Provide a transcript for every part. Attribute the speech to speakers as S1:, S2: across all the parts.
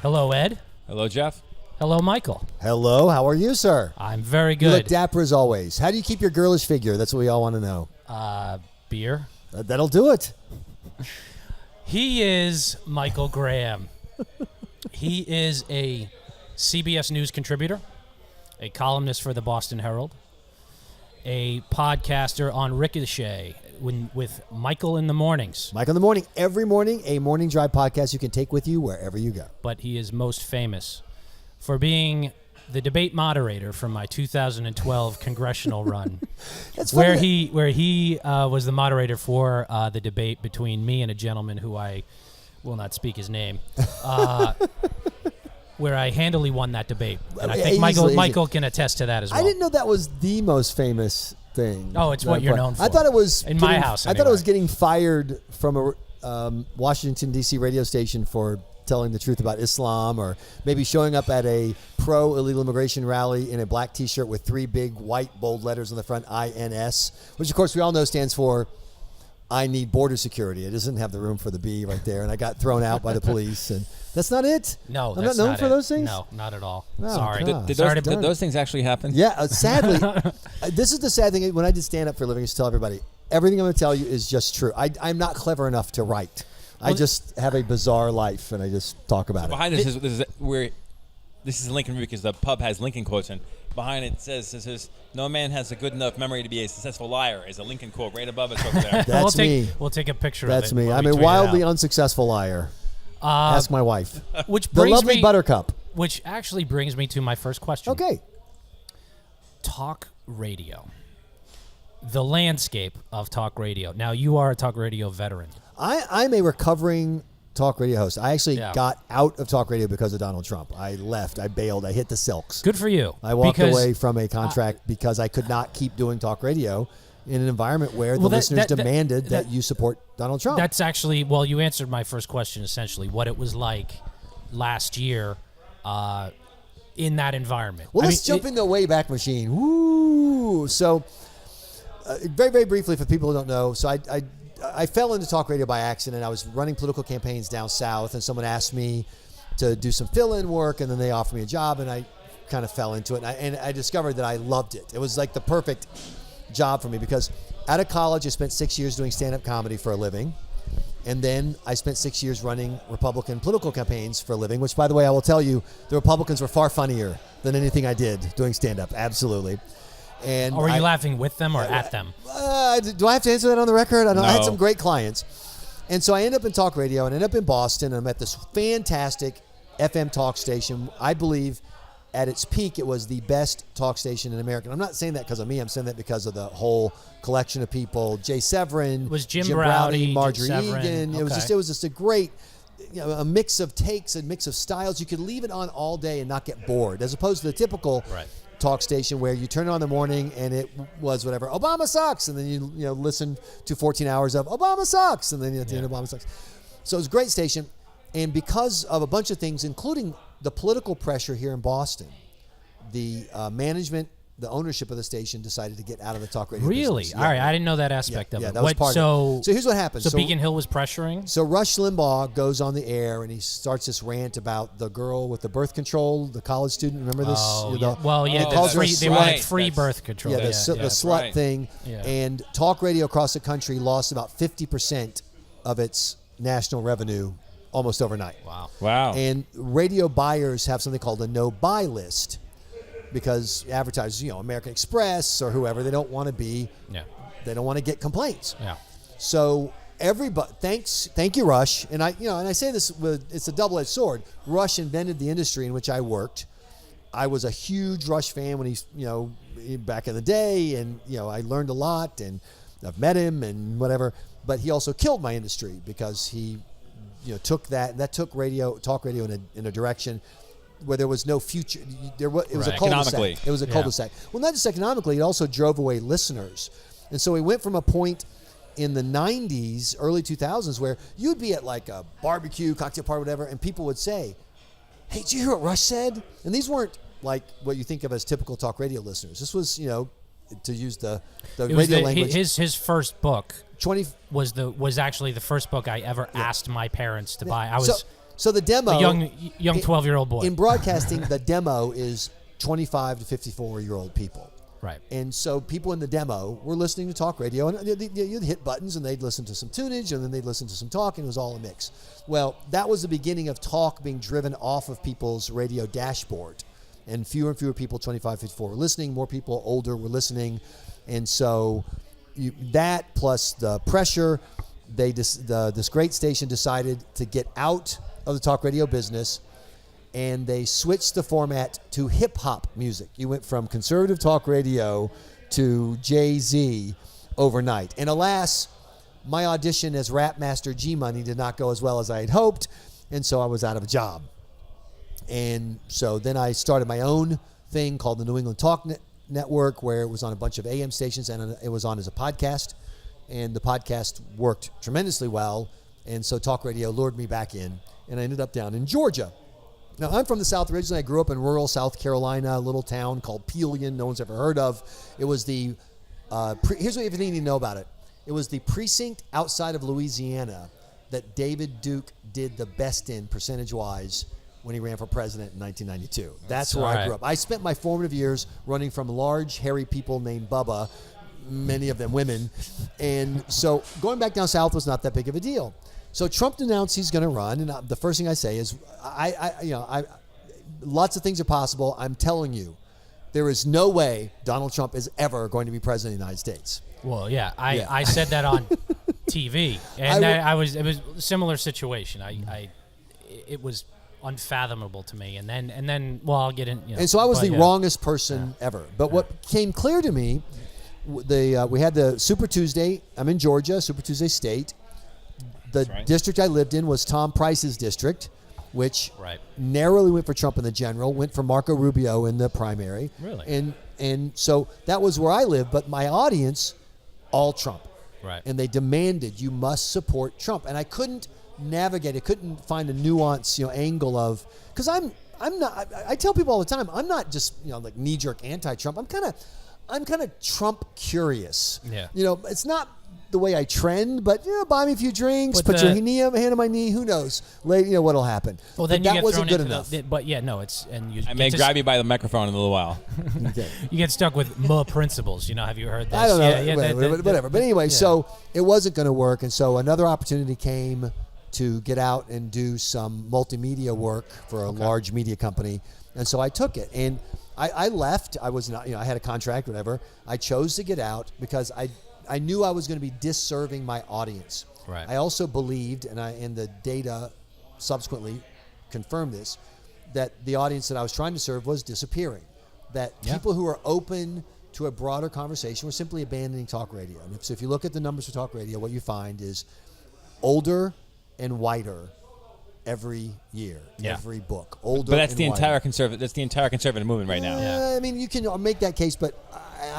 S1: Hello, Ed.
S2: Hello, Jeff.
S1: Hello, Michael.
S3: Hello, how are you, sir?
S1: I'm very
S3: You look
S1: good.
S3: dapper as always. How do you keep your girlish figure? That's what we all want to know.
S1: Beer.
S3: That'll do it.
S1: He is Michael Graham. He is a CBS News contributor, a columnist for the Boston Herald, a podcaster on Ricochet with Michael in the Mornings.
S3: Mike in the Morning. Every morning, a morning drive podcast you can take with you wherever you go.
S1: But he is most famous for being the debate moderator for my 2012 congressional run.
S3: That's
S1: where
S3: funny
S1: he was the moderator for the debate between me and a gentleman who I will not speak his name, where I handily won that debate. And I think Michael can attest to that as well.
S3: I didn't know that was the most famous thing.
S1: Oh, it's what you're known for.
S3: I thought it was
S1: in my house.
S3: I thought it was getting fired from a Washington, D.C. radio station for telling the truth about Islam, or maybe showing up at a pro-illegal immigration rally in a black T-shirt with 3 big white bold letters on the front, INS, which of course we all know stands for I need border security. It doesn't have the room for the B right there, and I got thrown out by the police. And that's not it.
S1: No,
S3: I'm
S1: that's
S3: not known for those things.
S1: No, not at all.
S3: Oh,
S1: Sorry.
S3: God.
S2: Did those things actually happen?
S3: Yeah, sadly, this is the sad thing. When I did stand up for a living, I used to tell everybody, everything I'm going to tell you is just true. I'm not clever enough to write. I just have a bizarre life, and I just talk about it.
S2: Behind this is Lincoln because the pub has Lincoln quotes, and behind it says, "No man has a good enough memory to be a successful liar." Is a Lincoln quote right above us over there.
S3: That's me.
S1: We'll take a picture
S3: That's
S1: of it.
S3: me. I'm a wildly unsuccessful liar. Ask my wife.
S1: Which
S3: The
S1: brings
S3: lovely
S1: me,
S3: Buttercup.
S1: Which actually brings me to my first question.
S3: Okay.
S1: Talk radio. The landscape of talk radio. Now, you are a talk radio veteran.
S3: I'm a recovering talk radio host. I actually got out of talk radio because of Donald Trump. I left. I bailed. I hit the silks.
S1: Good for you.
S3: I walked away from a contract because I could not keep doing talk radio in an environment where the listeners demanded that you support Donald Trump.
S1: That's actually, well, you answered my first question, essentially, what it was like last year in that environment.
S3: Well, let's jump in the Wayback Machine. Woo! So, very, very briefly, for people who don't know, so I fell into talk radio by accident. I was running political campaigns down south, and someone asked me to do some fill-in work, and then they offered me a job, and I kind of fell into it. And I discovered that I loved it. It was like the perfect job for me because out of college, I spent 6 years doing stand-up comedy for a living, and then I spent 6 years running Republican political campaigns for a living, which, by the way, I will tell you, the Republicans were far funnier than anything I did doing stand-up, absolutely. And
S1: were you laughing with them or at them?
S3: Do I have to answer that on the record? I had some great clients. And so I end up in talk radio and end up in Boston. And I'm at this fantastic FM talk station. I believe at its peak, it was the best talk station in America. And I'm not saying that because of me. I'm saying that because of the whole collection of people. Jay Severin,
S1: was Jim Browdy,
S3: Marjorie Egan.
S1: Okay.
S3: It was just a great, a mix of takes and mix of styles. You could leave it on all day and not get bored, as opposed to the typical talk station where you turn it on in the morning and it was whatever, Obama sucks, and then you listen to 14 hours of Obama sucks, and then at the end Obama sucks. So it was a great station, and because of a bunch of things, including the political pressure here in Boston, the management, the ownership of the station decided to get out of the talk radio business.
S1: All right, I didn't know that aspect of it.
S3: Yeah, that was part of it. So here's what happened.
S1: So Beacon Hill was pressuring?
S3: So Rush Limbaugh goes on the air and he starts this rant about the girl with the birth control, the college student. Remember this?
S1: Oh, yeah. They wanted free birth control.
S3: Yeah, the slut thing. Yeah. And talk radio across the country lost about 50% of its national revenue almost overnight.
S2: Wow.
S3: And radio buyers have something called a no-buy list, because advertisers, American Express or whoever, they don't want to be, they don't want to get complaints.
S1: Yeah.
S3: So everybody, thank you, Rush. And I say this it's a double-edged sword. Rush invented the industry in which I worked. I was a huge Rush fan when he's, back in the day, and I learned a lot, and I've met him and whatever. But he also killed my industry because he, took talk radio in a direction where there was no future. It was a cul-de-sac. It was a cul-de-sac. Well, not just economically, it also drove away listeners. And so we went from a point in the 90s, early 2000s, where you'd be at like a barbecue, cocktail party, whatever, and people would say, "Hey, did you hear what Rush said?" And these weren't like what you think of as typical talk radio listeners. This was, to use the radio language.
S1: His first book was actually the first book I ever asked my parents to buy.
S3: So the demo,
S1: A young 12-year-old boy.
S3: in broadcasting, the demo is 25 to 54-year-old people.
S1: Right.
S3: And so people in the demo were listening to talk radio, and you'd hit buttons, and they'd listen to some tunage, and then they'd listen to some talk, and it was all a mix. Well, that was the beginning of talk being driven off of people's radio dashboard, and fewer people, 25, 54, were listening. More people, older, were listening, and so that plus the pressure, this great station decided to get out of the talk radio business. And they switched the format to hip-hop music. You went from conservative talk radio to Jay-Z overnight. And alas, my audition as Rap Master G-Money did not go as well as I had hoped, and so I was out of a job. And so then I started my own thing called the New England Talk Network, where it was on a bunch of AM stations, and it was on as a podcast. And the podcast worked tremendously well, and so talk radio lured me back in, and I ended up down in Georgia. Now, I'm from the South originally. I grew up in rural South Carolina, a little town called Peelian, no one's ever heard of. It was the, here's what you need to know about it. It was the precinct outside of Louisiana that David Duke did the best in, percentage-wise, when he ran for president in 1992. That's where I grew up. I spent my formative years running from large, hairy people named Bubba, many of them women. And so going back down south was not that big of a deal. So Trump announced he's going to run, and the first thing I say is, lots of things are possible. I'm telling you, there is no way Donald Trump is ever going to be president of the United States.
S1: Well, yeah, I said that on TV, and it was a similar situation. It was unfathomable to me, and then well, I'll get in.
S3: And so I was the wrongest person ever. But what became clear to me, we had the Super Tuesday. I'm in Georgia, Super Tuesday State. The district I lived in was Tom Price's district, which narrowly went for Trump in the general, went for Marco Rubio in the primary.
S1: Really?
S3: And so that was where I lived, but my audience, all Trump.
S1: Right.
S3: And they demanded, you must support Trump. And I couldn't navigate, I couldn't find a nuance, angle of, because I'm not, I tell people all the time, I'm not just, like knee-jerk anti-Trump. I'm kind of Trump curious.
S1: Yeah.
S3: It's not the way I trend, but buy me a few drinks,
S1: But
S3: put your hand on my knee. Who knows? What'll happen?
S1: Well, then
S3: but
S1: you
S3: that
S1: get
S3: wasn't
S1: thrown
S3: good
S1: into
S3: enough.
S1: but yeah, no, it's
S2: I may grab you by the microphone in a little while.
S3: Okay.
S1: You get stuck with principles. Have you heard this?
S3: I don't know.
S1: Yeah,
S3: whatever. But anyway, so it wasn't going to work, and so another opportunity came to get out and do some multimedia work for a large media company, and so I took it. And I left. I was not. I had a contract, whatever. I chose to get out because I knew I was going to be disserving my audience.
S1: Right.
S3: I also believed, and the data subsequently confirmed this, that the audience that I was trying to serve was disappearing. That people who are open to a broader conversation were simply abandoning talk radio. And so if you look at the numbers for talk radio, what you find is older and whiter every year, every book. Older,
S2: but that's
S3: and
S2: the
S3: whiter.
S2: entire conservative. That's the entire conservative movement right now.
S3: I mean, you can make that case, but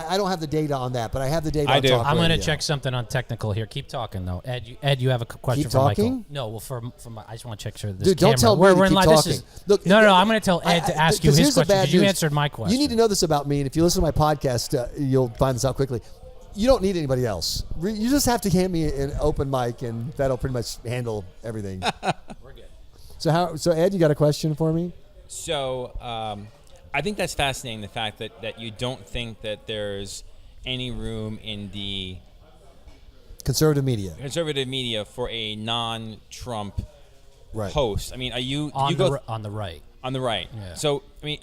S3: I don't have the data on that. But I have the data.
S2: I
S3: on
S2: do.
S3: talk
S1: I'm going to
S3: radio.
S1: check something on technical here. Keep talking though, Ed. You have a question
S3: Keep
S1: for
S3: talking?
S1: Michael? No, well, for my, I just want to check sure this.
S3: Dude, don't
S1: camera.
S3: tell me
S1: we're
S3: to
S1: in
S3: keep
S1: live.
S3: talking.
S1: This is,
S3: Look,
S1: no. I'm going to tell Ed to ask you his
S3: here's the
S1: question
S3: bad
S1: because you
S3: news.
S1: answered my question.
S3: You need to know this about me, and if you listen to my podcast, you'll find this out quickly. You don't need anybody else. You just have to hand me an open mic, and that'll pretty much handle everything.
S1: We're good.
S3: So Ed, you got a question for me?
S2: So I think that's fascinating, the fact that you don't think that there's any room in the
S3: Conservative media.
S2: conservative media for a non-Trump
S3: Right.
S2: host. I mean, are you
S1: On
S2: you
S1: the
S2: go
S1: on the right.
S2: on the right?
S3: Yeah.
S2: So I mean,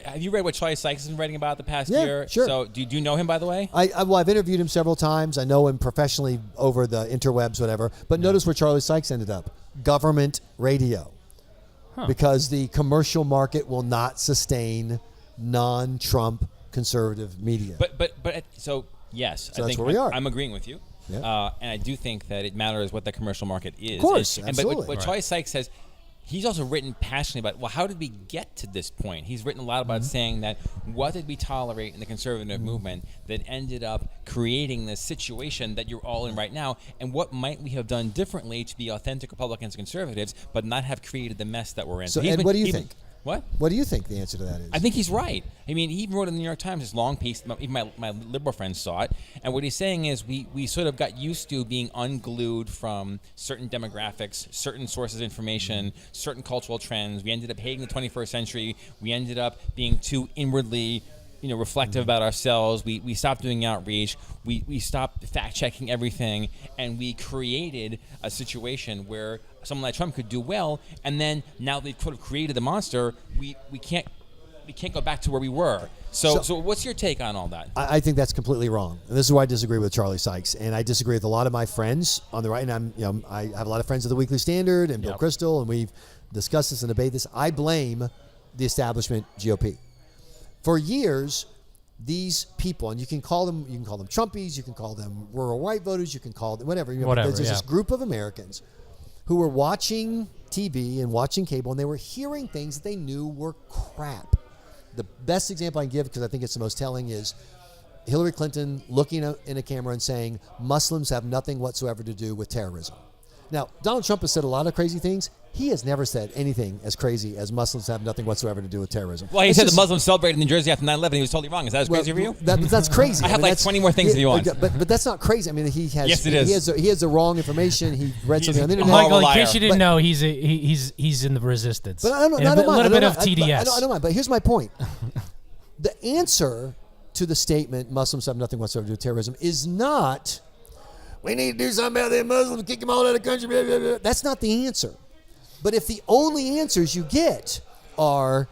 S2: have you read what Charlie Sykes has been writing about the past
S3: Yeah,
S2: year?
S3: sure.
S2: So do you know him, by the way?
S3: I've interviewed him several times. I know him professionally over the interwebs, whatever. But notice where Charlie Sykes ended up. Government radio.
S1: Huh.
S3: Because the commercial market will not sustain non-Trump conservative media.
S2: But so yes,
S3: So
S2: I
S3: that's
S2: think
S3: where we are.
S2: I'm agreeing with you.
S3: Yeah.
S2: And I do think that it matters what the commercial market is.
S3: Of course,
S2: But
S3: absolutely.
S2: what Charlie Sykes says, he's also written passionately about, well, how did we get to this point? He's written a lot about saying that what did we tolerate in the conservative movement that ended up creating this situation that you're all in right now, and what might we have done differently to be authentic Republicans and conservatives, but not have created the mess that we're in.
S3: So
S2: he's
S3: Ed,
S2: been-
S3: what do you
S2: he-
S3: think?
S2: What?
S3: What do you think the answer to that is?
S2: I think he's right. I mean, he even wrote in the New York Times this long piece. Even my liberal friends saw it. And what he's saying is we sort of got used to being unglued from certain demographics, certain sources of information, certain cultural trends. We ended up hating the 21st century. We ended up being too inwardly reflective about ourselves. We stopped doing outreach. We stopped fact-checking everything. And we created a situation where someone like Trump could do well, and then now they've sort of created the monster, we can't go back to where we were. So what's your take on all that?
S3: I think that's completely wrong. And this is why I disagree with Charlie Sykes. And I disagree with a lot of my friends on the right. And I have a lot of friends at the Weekly Standard and Bill Kristol, and we've discussed this and debated this. I blame the establishment GOP. For years, these people, and you can call them Trumpies, you can call them rural white voters, you can call them whatever. There's this group of Americans who were watching TV and watching cable, and they were hearing things that they knew were crap. The best example I can give, because I think it's the most telling, is Hillary Clinton looking in a camera and saying, Muslims have nothing whatsoever to do with terrorism. Now, Donald Trump has said a lot of crazy things. He has never said anything as crazy as Muslims have nothing whatsoever to do with terrorism.
S2: Well, he said the Muslims celebrated in New Jersey after 9/11. He was totally wrong. Is that as crazy for you?
S3: That's crazy.
S2: I have 20 more things if you want.
S3: But that's not crazy. I mean, he has.
S2: Yes, it is.
S3: He has the wrong information. He read something on the internet.
S1: Michael, in case you didn't know, he's in the resistance.
S3: But I don't
S1: a little bit of
S3: TDS.
S1: TDS.
S3: I don't mind. But here's my point. The answer to the statement Muslims have nothing whatsoever to do with terrorism is not, we need to do something about them Muslims, kick them all out of the country. Blah, blah, blah. That's not the answer. But if the only answers you get are,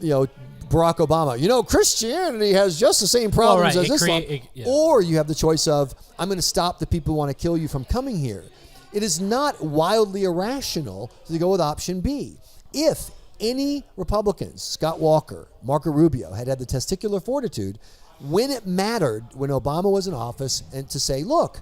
S3: Barack Obama, Christianity has just the same problems as Islam, or you have the choice of, I'm going to stop the people who want to kill you from coming here. It is not wildly irrational to go with option B. If any Republicans, Scott Walker, Marco Rubio, had the testicular fortitude when it mattered, when Obama was in office, and to say, look,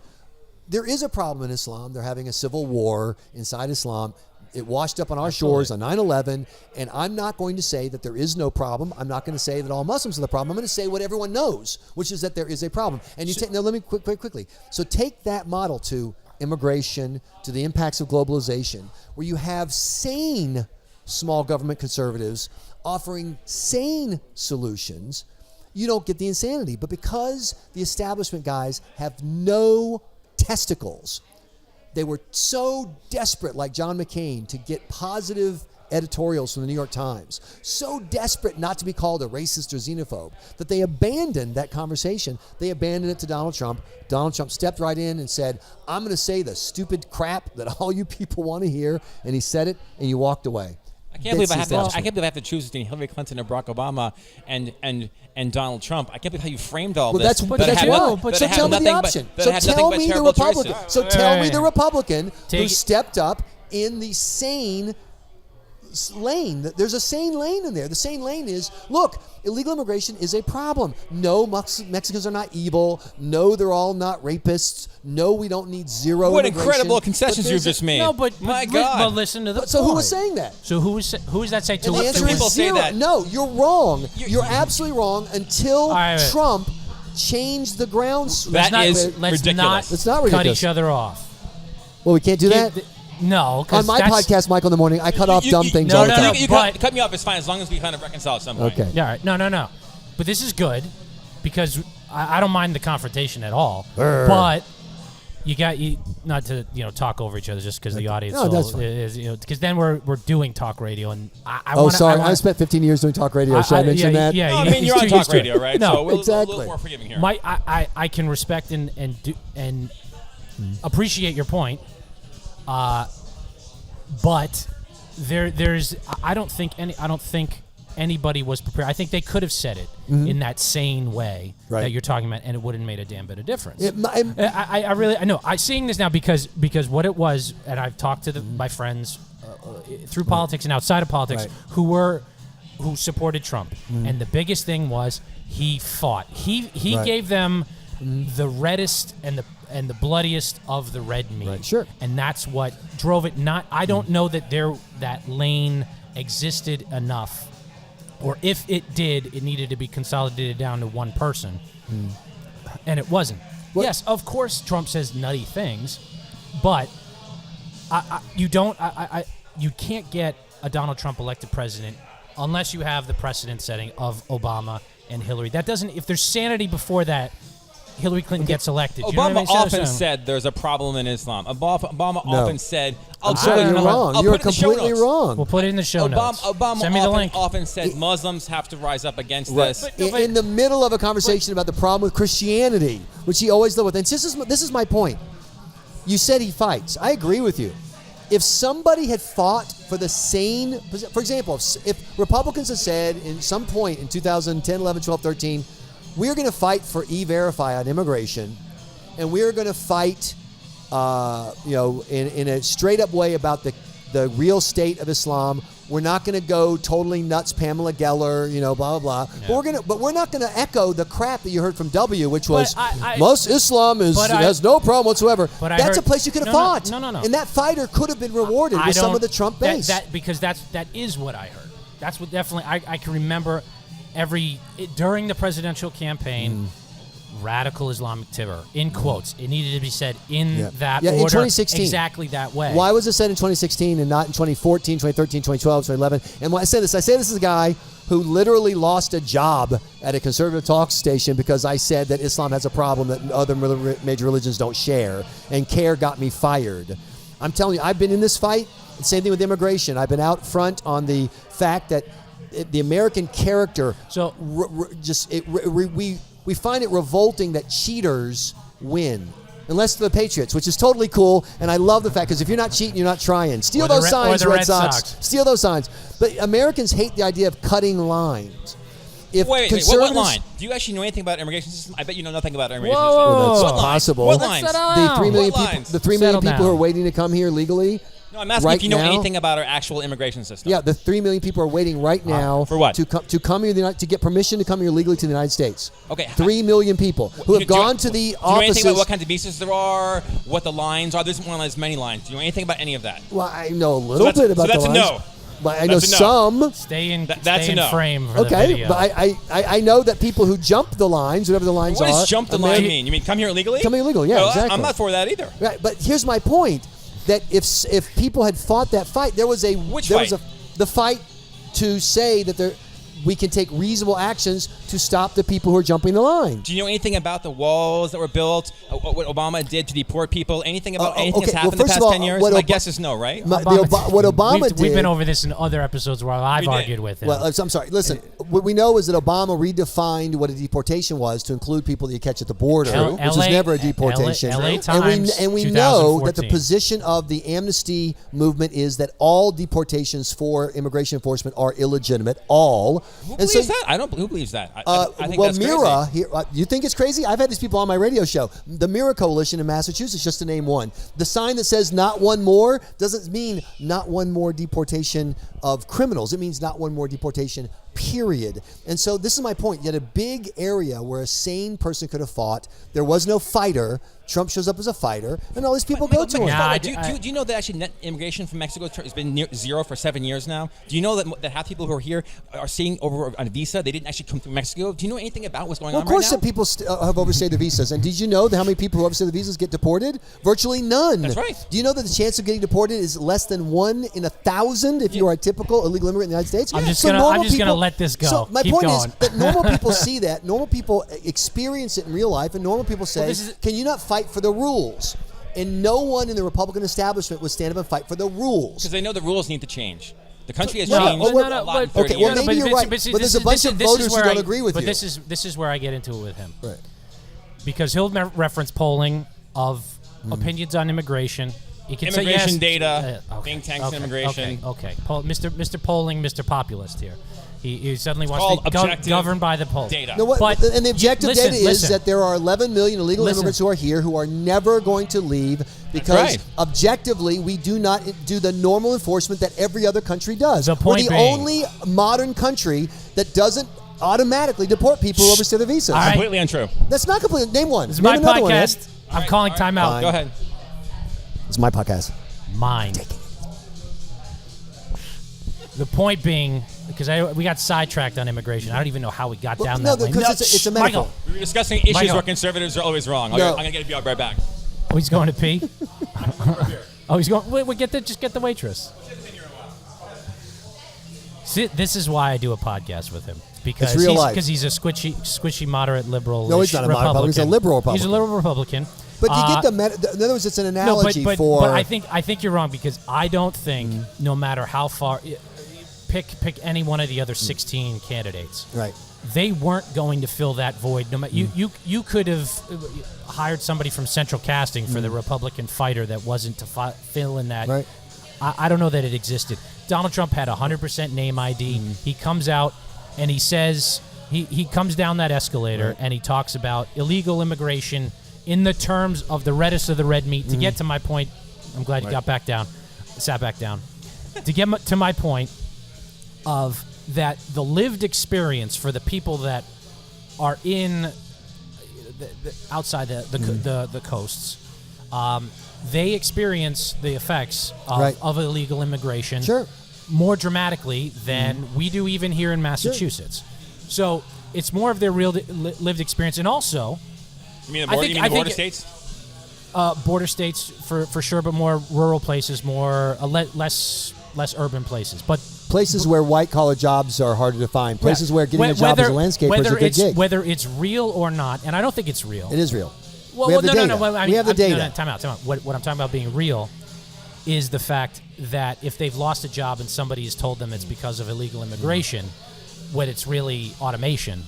S3: there is a problem in Islam. They're having a civil war inside Islam. It washed up on our shores on 9/11, and I'm not going to say that there is no problem. I'm not going to say that all Muslims are the problem. I'm going to say what everyone knows, which is that there is a problem. And let me quickly. So take that model to immigration, to the impacts of globalization, where you have sane small government conservatives offering sane solutions. You don't get the insanity. But because the establishment guys have no testicles, they were so desperate, like John McCain, to get positive editorials from the New York Times, so desperate not to be called a racist or xenophobe, that they abandoned that conversation. They abandoned it to Donald Trump. Donald Trump stepped right in and said, I'm going to say the stupid crap that all you people want to hear. And he said it, and you walked away.
S2: I can't believe I have to choose between Hillary Clinton and Barack Obama and Donald Trump. I can't believe how you framed all this.
S3: So tell me the option. So tell me the Republican. So tell me the Republican who stepped up in the sane lane. There's a sane lane in there. The sane lane is, look, illegal immigration is a problem. No, Mexicans are not evil. No, they're all not rapists. No, we don't need zero
S2: What
S3: immigration.
S2: Incredible concessions you've just made.
S1: No, but
S2: my God.
S1: But listen to the
S3: So who was saying that?
S1: So who is that saying?
S3: And the answer is zero. No, you're wrong. You're absolutely wrong until Trump changed the grounds.
S2: Let's
S1: not cut each other off.
S3: Well, we can't do that?
S1: No,
S3: on my podcast, Michael in the Morning, I cut off dumb things all the time.
S2: You cut me off. It's fine as long as we kind of reconcile at some point.
S3: Okay.
S1: Yeah. All right. No. But this is good because I don't mind the confrontation at all. But you not to talk over each other just because the audience is because then we're doing talk radio and I
S3: spent 15 years doing talk radio. Should I mention that?
S1: Yeah.
S2: I mean, you're on talk radio, right?
S1: No,
S2: so
S3: exactly.
S2: A little more forgiving here.
S1: I can respect and appreciate your point. But I don't think anybody was prepared. I think they could have said it in that sane way that you're talking about, and it wouldn't have made a damn bit of difference. I know. I'm seeing this now because what it was, and I've talked to my friends through politics and outside of politics who supported Trump, and the biggest thing was he fought. He gave them the reddest and the bloodiest of the red meat.
S3: Right, sure.
S1: And that's what drove it. I don't know that that lane existed enough, or if it did, it needed to be consolidated down to one person, and it wasn't. Yes, of course, Trump says nutty things, but you can't get a Donald Trump elected president unless you have the precedent setting of Obama and Hillary. That doesn't. If there's sanity before that, Hillary Clinton gets elected.
S2: Obama
S1: You know what I mean?
S2: often said there's a problem in Islam. Obama often said,
S3: I'm sorry, you're wrong. You're completely wrong.
S1: We'll put it in the show notes.
S2: Obama
S1: Send me the link.
S2: often said Muslims have to rise up against this.
S3: In the middle of a conversation about the problem with Christianity, which he always dealt with. And this is my point. You said he fights. I agree with you. If somebody had fought for the same, for example, if Republicans had said in some point in 2010, 11, 12, 13, we're going to fight for E-Verify on immigration, and we're going to fight, in a straight-up way about the real state of Islam. We're not going to go totally nuts, Pamela Geller, blah, blah, blah. Yeah. But we're not going to echo the crap that you heard from W, which was most Islam has no problem whatsoever. That's a place you could have fought.
S1: No.
S3: And that fighter could have been rewarded with some of the Trump base.
S1: Because that is what I heard. That's what definitely I can remember during the presidential campaign. Radical Islamic terror, in quotes. It needed to be said in that order.
S3: In 2016.
S1: Exactly that way.
S3: Why was it said in 2016 and not in 2014, 2013, 2012, 2011? And when I say this is a guy who literally lost a job at a conservative talk station because I said that Islam has a problem that other major religions don't share, and CARE got me fired. I'm telling you, I've been in this fight. Same thing with immigration. I've been out front on the fact that the American character, we find it revolting that cheaters win. Unless they're the Patriots, which is totally cool, and I love the fact, because if you're not cheating, you're not trying. Steal those signs, Red Sox. Steal those signs. But Americans hate the idea of cutting lines.
S2: Wait, what line? Do you actually know anything about immigration system? I bet you know nothing about immigration system.
S3: Well, that's
S2: what
S3: possible.
S2: What lines?
S3: The 3 million people who are waiting to come here legally.
S2: No, I'm asking if you know anything about our actual immigration system.
S3: Yeah, the 3 million people are waiting right now
S2: for what?
S3: To come here to get permission to come here legally to the United States.
S2: Okay,
S3: 3 million people who have gone to the offices.
S2: Do you know anything about what kinds of visas there are? What the lines are? There's one of those many lines. Do you know anything about any of that?
S3: Well, I know a little bit about the lines.
S2: So that's a no.
S3: But I know some.
S1: Stay in
S2: no.
S1: frame for the video.
S3: But I know that people who jump the lines, whatever the lines are.
S2: What does jump the line mean? You mean come here illegally?
S3: Come here illegally, yeah, exactly.
S2: I'm not for that either.
S3: Right, but here's my point. That if people had fought that fight, there was the fight to say that we can take reasonable actions to stop the people who are jumping the line.
S2: Do you know anything about the walls that were built? What Obama did to deport people? Anything about anything that's happened in the past 10 years? My guess is no, right?
S3: What Obama did.
S1: We've been over this in other episodes where I've argued with him.
S3: Well, I'm sorry. Listen, what we know is that Obama redefined what a deportation was to include people that you catch at the border, which is never a deportation.
S1: LA Times,
S3: and we know that the position of the amnesty movement is that all deportations for immigration enforcement are illegitimate. All.
S2: Who believes that? Who believes that? I think that's
S3: Mira,
S2: crazy.
S3: You think it's crazy? I've had these people on my radio show. The Mira Coalition in Massachusetts, just to name one. The sign that says "not one more" doesn't mean not one more deportation of criminals. It means not one more deportation, period. And so this is my point. You had a big area where a sane person could have fought. There was no fighter. Trump shows up as a fighter, and all these people go to him.
S2: Do you know that actually net immigration from Mexico has been near zero for 7 years now? Do you know that half people who are here are staying over on a visa? They didn't actually come through Mexico. Do you know anything about what's going on right now?
S3: Of course that people have overstayed their visas. And did you know how many people who overstay their visas get deported? Virtually none.
S2: That's right.
S3: Do you know that the chance of getting deported is less than 1 in 1,000 if you are a typical illegal immigrant in the United States?
S1: I'm just going to let this go.
S3: So my point is that normal people see that. Normal people experience it in real life, and normal people say, can you not fight for the rules? And no one in the Republican establishment would stand up and fight for the rules.
S2: Because they know the rules need to change. The country has changed a lot in 30 years.
S3: Maybe you're right. But there's a bunch of voters who don't agree with you.
S1: But this is where I get into it with him.
S3: Right.
S1: Because he'll reference polling of opinions on immigration. He can
S2: immigration
S1: say yes.
S2: Data, think tanks in immigration.
S1: Okay. Mr. Polling, Mr. Populist here. He suddenly wants to be governed by the polls.
S2: Data.
S3: No, and the objective data is that there are 11 million illegal immigrants who are here who are never going to leave because objectively we do not do the normal enforcement that every other country does. We're the only modern country that doesn't automatically deport people who overstay their visas.
S2: Right. Completely untrue.
S3: That's not completely. Name one.
S1: This is my podcast. I'm calling timeout.
S2: Go ahead.
S3: It's my podcast.
S1: Mine. The point being, because we got sidetracked on immigration. I don't even know how we got down that lane.
S3: No, because it's a medical.
S2: We were discussing issues where conservatives are always wrong. I'm going to get right back.
S1: Oh, he's going to pee? Oh, he's going. Wait, just get the waitress. See, this is why I do a podcast with him. Because
S3: real life.
S1: He's a squishy moderate liberal.
S3: No, he's not a moderate Republican. He's a liberal Republican.
S1: He's a liberal Republican.
S3: But you get in other words, it's an analogy for.
S1: But I think you're wrong, because I don't think no matter how far, pick any one of the other 16 candidates.
S3: Right.
S1: They weren't going to fill that void. No matter you could have hired somebody from Central Casting for the Republican fighter that wasn't to fill in that.
S3: Right.
S1: I don't know that it existed. Donald Trump had 100% name ID. He comes out and he says he comes down that escalator and he talks about illegal immigration in the terms of the reddest of the red meat. To get to my point, I'm glad you sat back down. To get to my point of that, the lived experience for the people that are in outside the coasts, they experience the effects of illegal immigration more dramatically than we do even here in Massachusetts. So it's more of their real lived experience. And also,
S2: you mean the border states?
S1: Border states for sure, but more rural places, more less urban places. But
S3: places where white-collar jobs are harder to find. Places where getting a job as a landscaper is a good gig.
S1: Whether it's real or not, and I don't think it's real.
S3: It is real.
S1: Well,
S3: we have the data. We have the data.
S1: No, time out. What I'm talking about being real is the fact that if they've lost a job and somebody has told them it's because of illegal immigration, when it's really automation,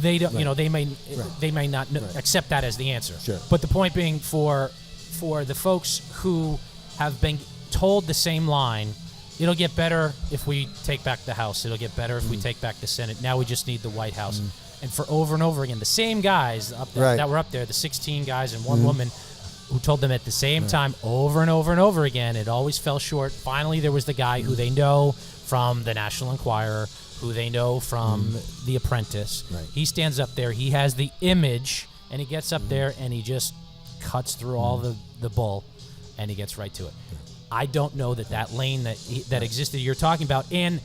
S1: they don't. You know, they may not accept that as the answer.
S3: Sure.
S1: But the point being, for the folks who have been told the same line, it'll get better if we take back the House. It'll get better if we take back the Senate. Now we just need the White House. And for over and over again, the same guys up there, that were up there, the 16 guys and one woman who told them at the same time over and over and over again, it always fell short. Finally, there was the guy who they know from the National Enquirer, who they know from The Apprentice. Right. He stands up there. He has the image, and he gets up there, and he just cuts through all the bull, and he gets right to it. I don't know that lane that existed you're talking about. And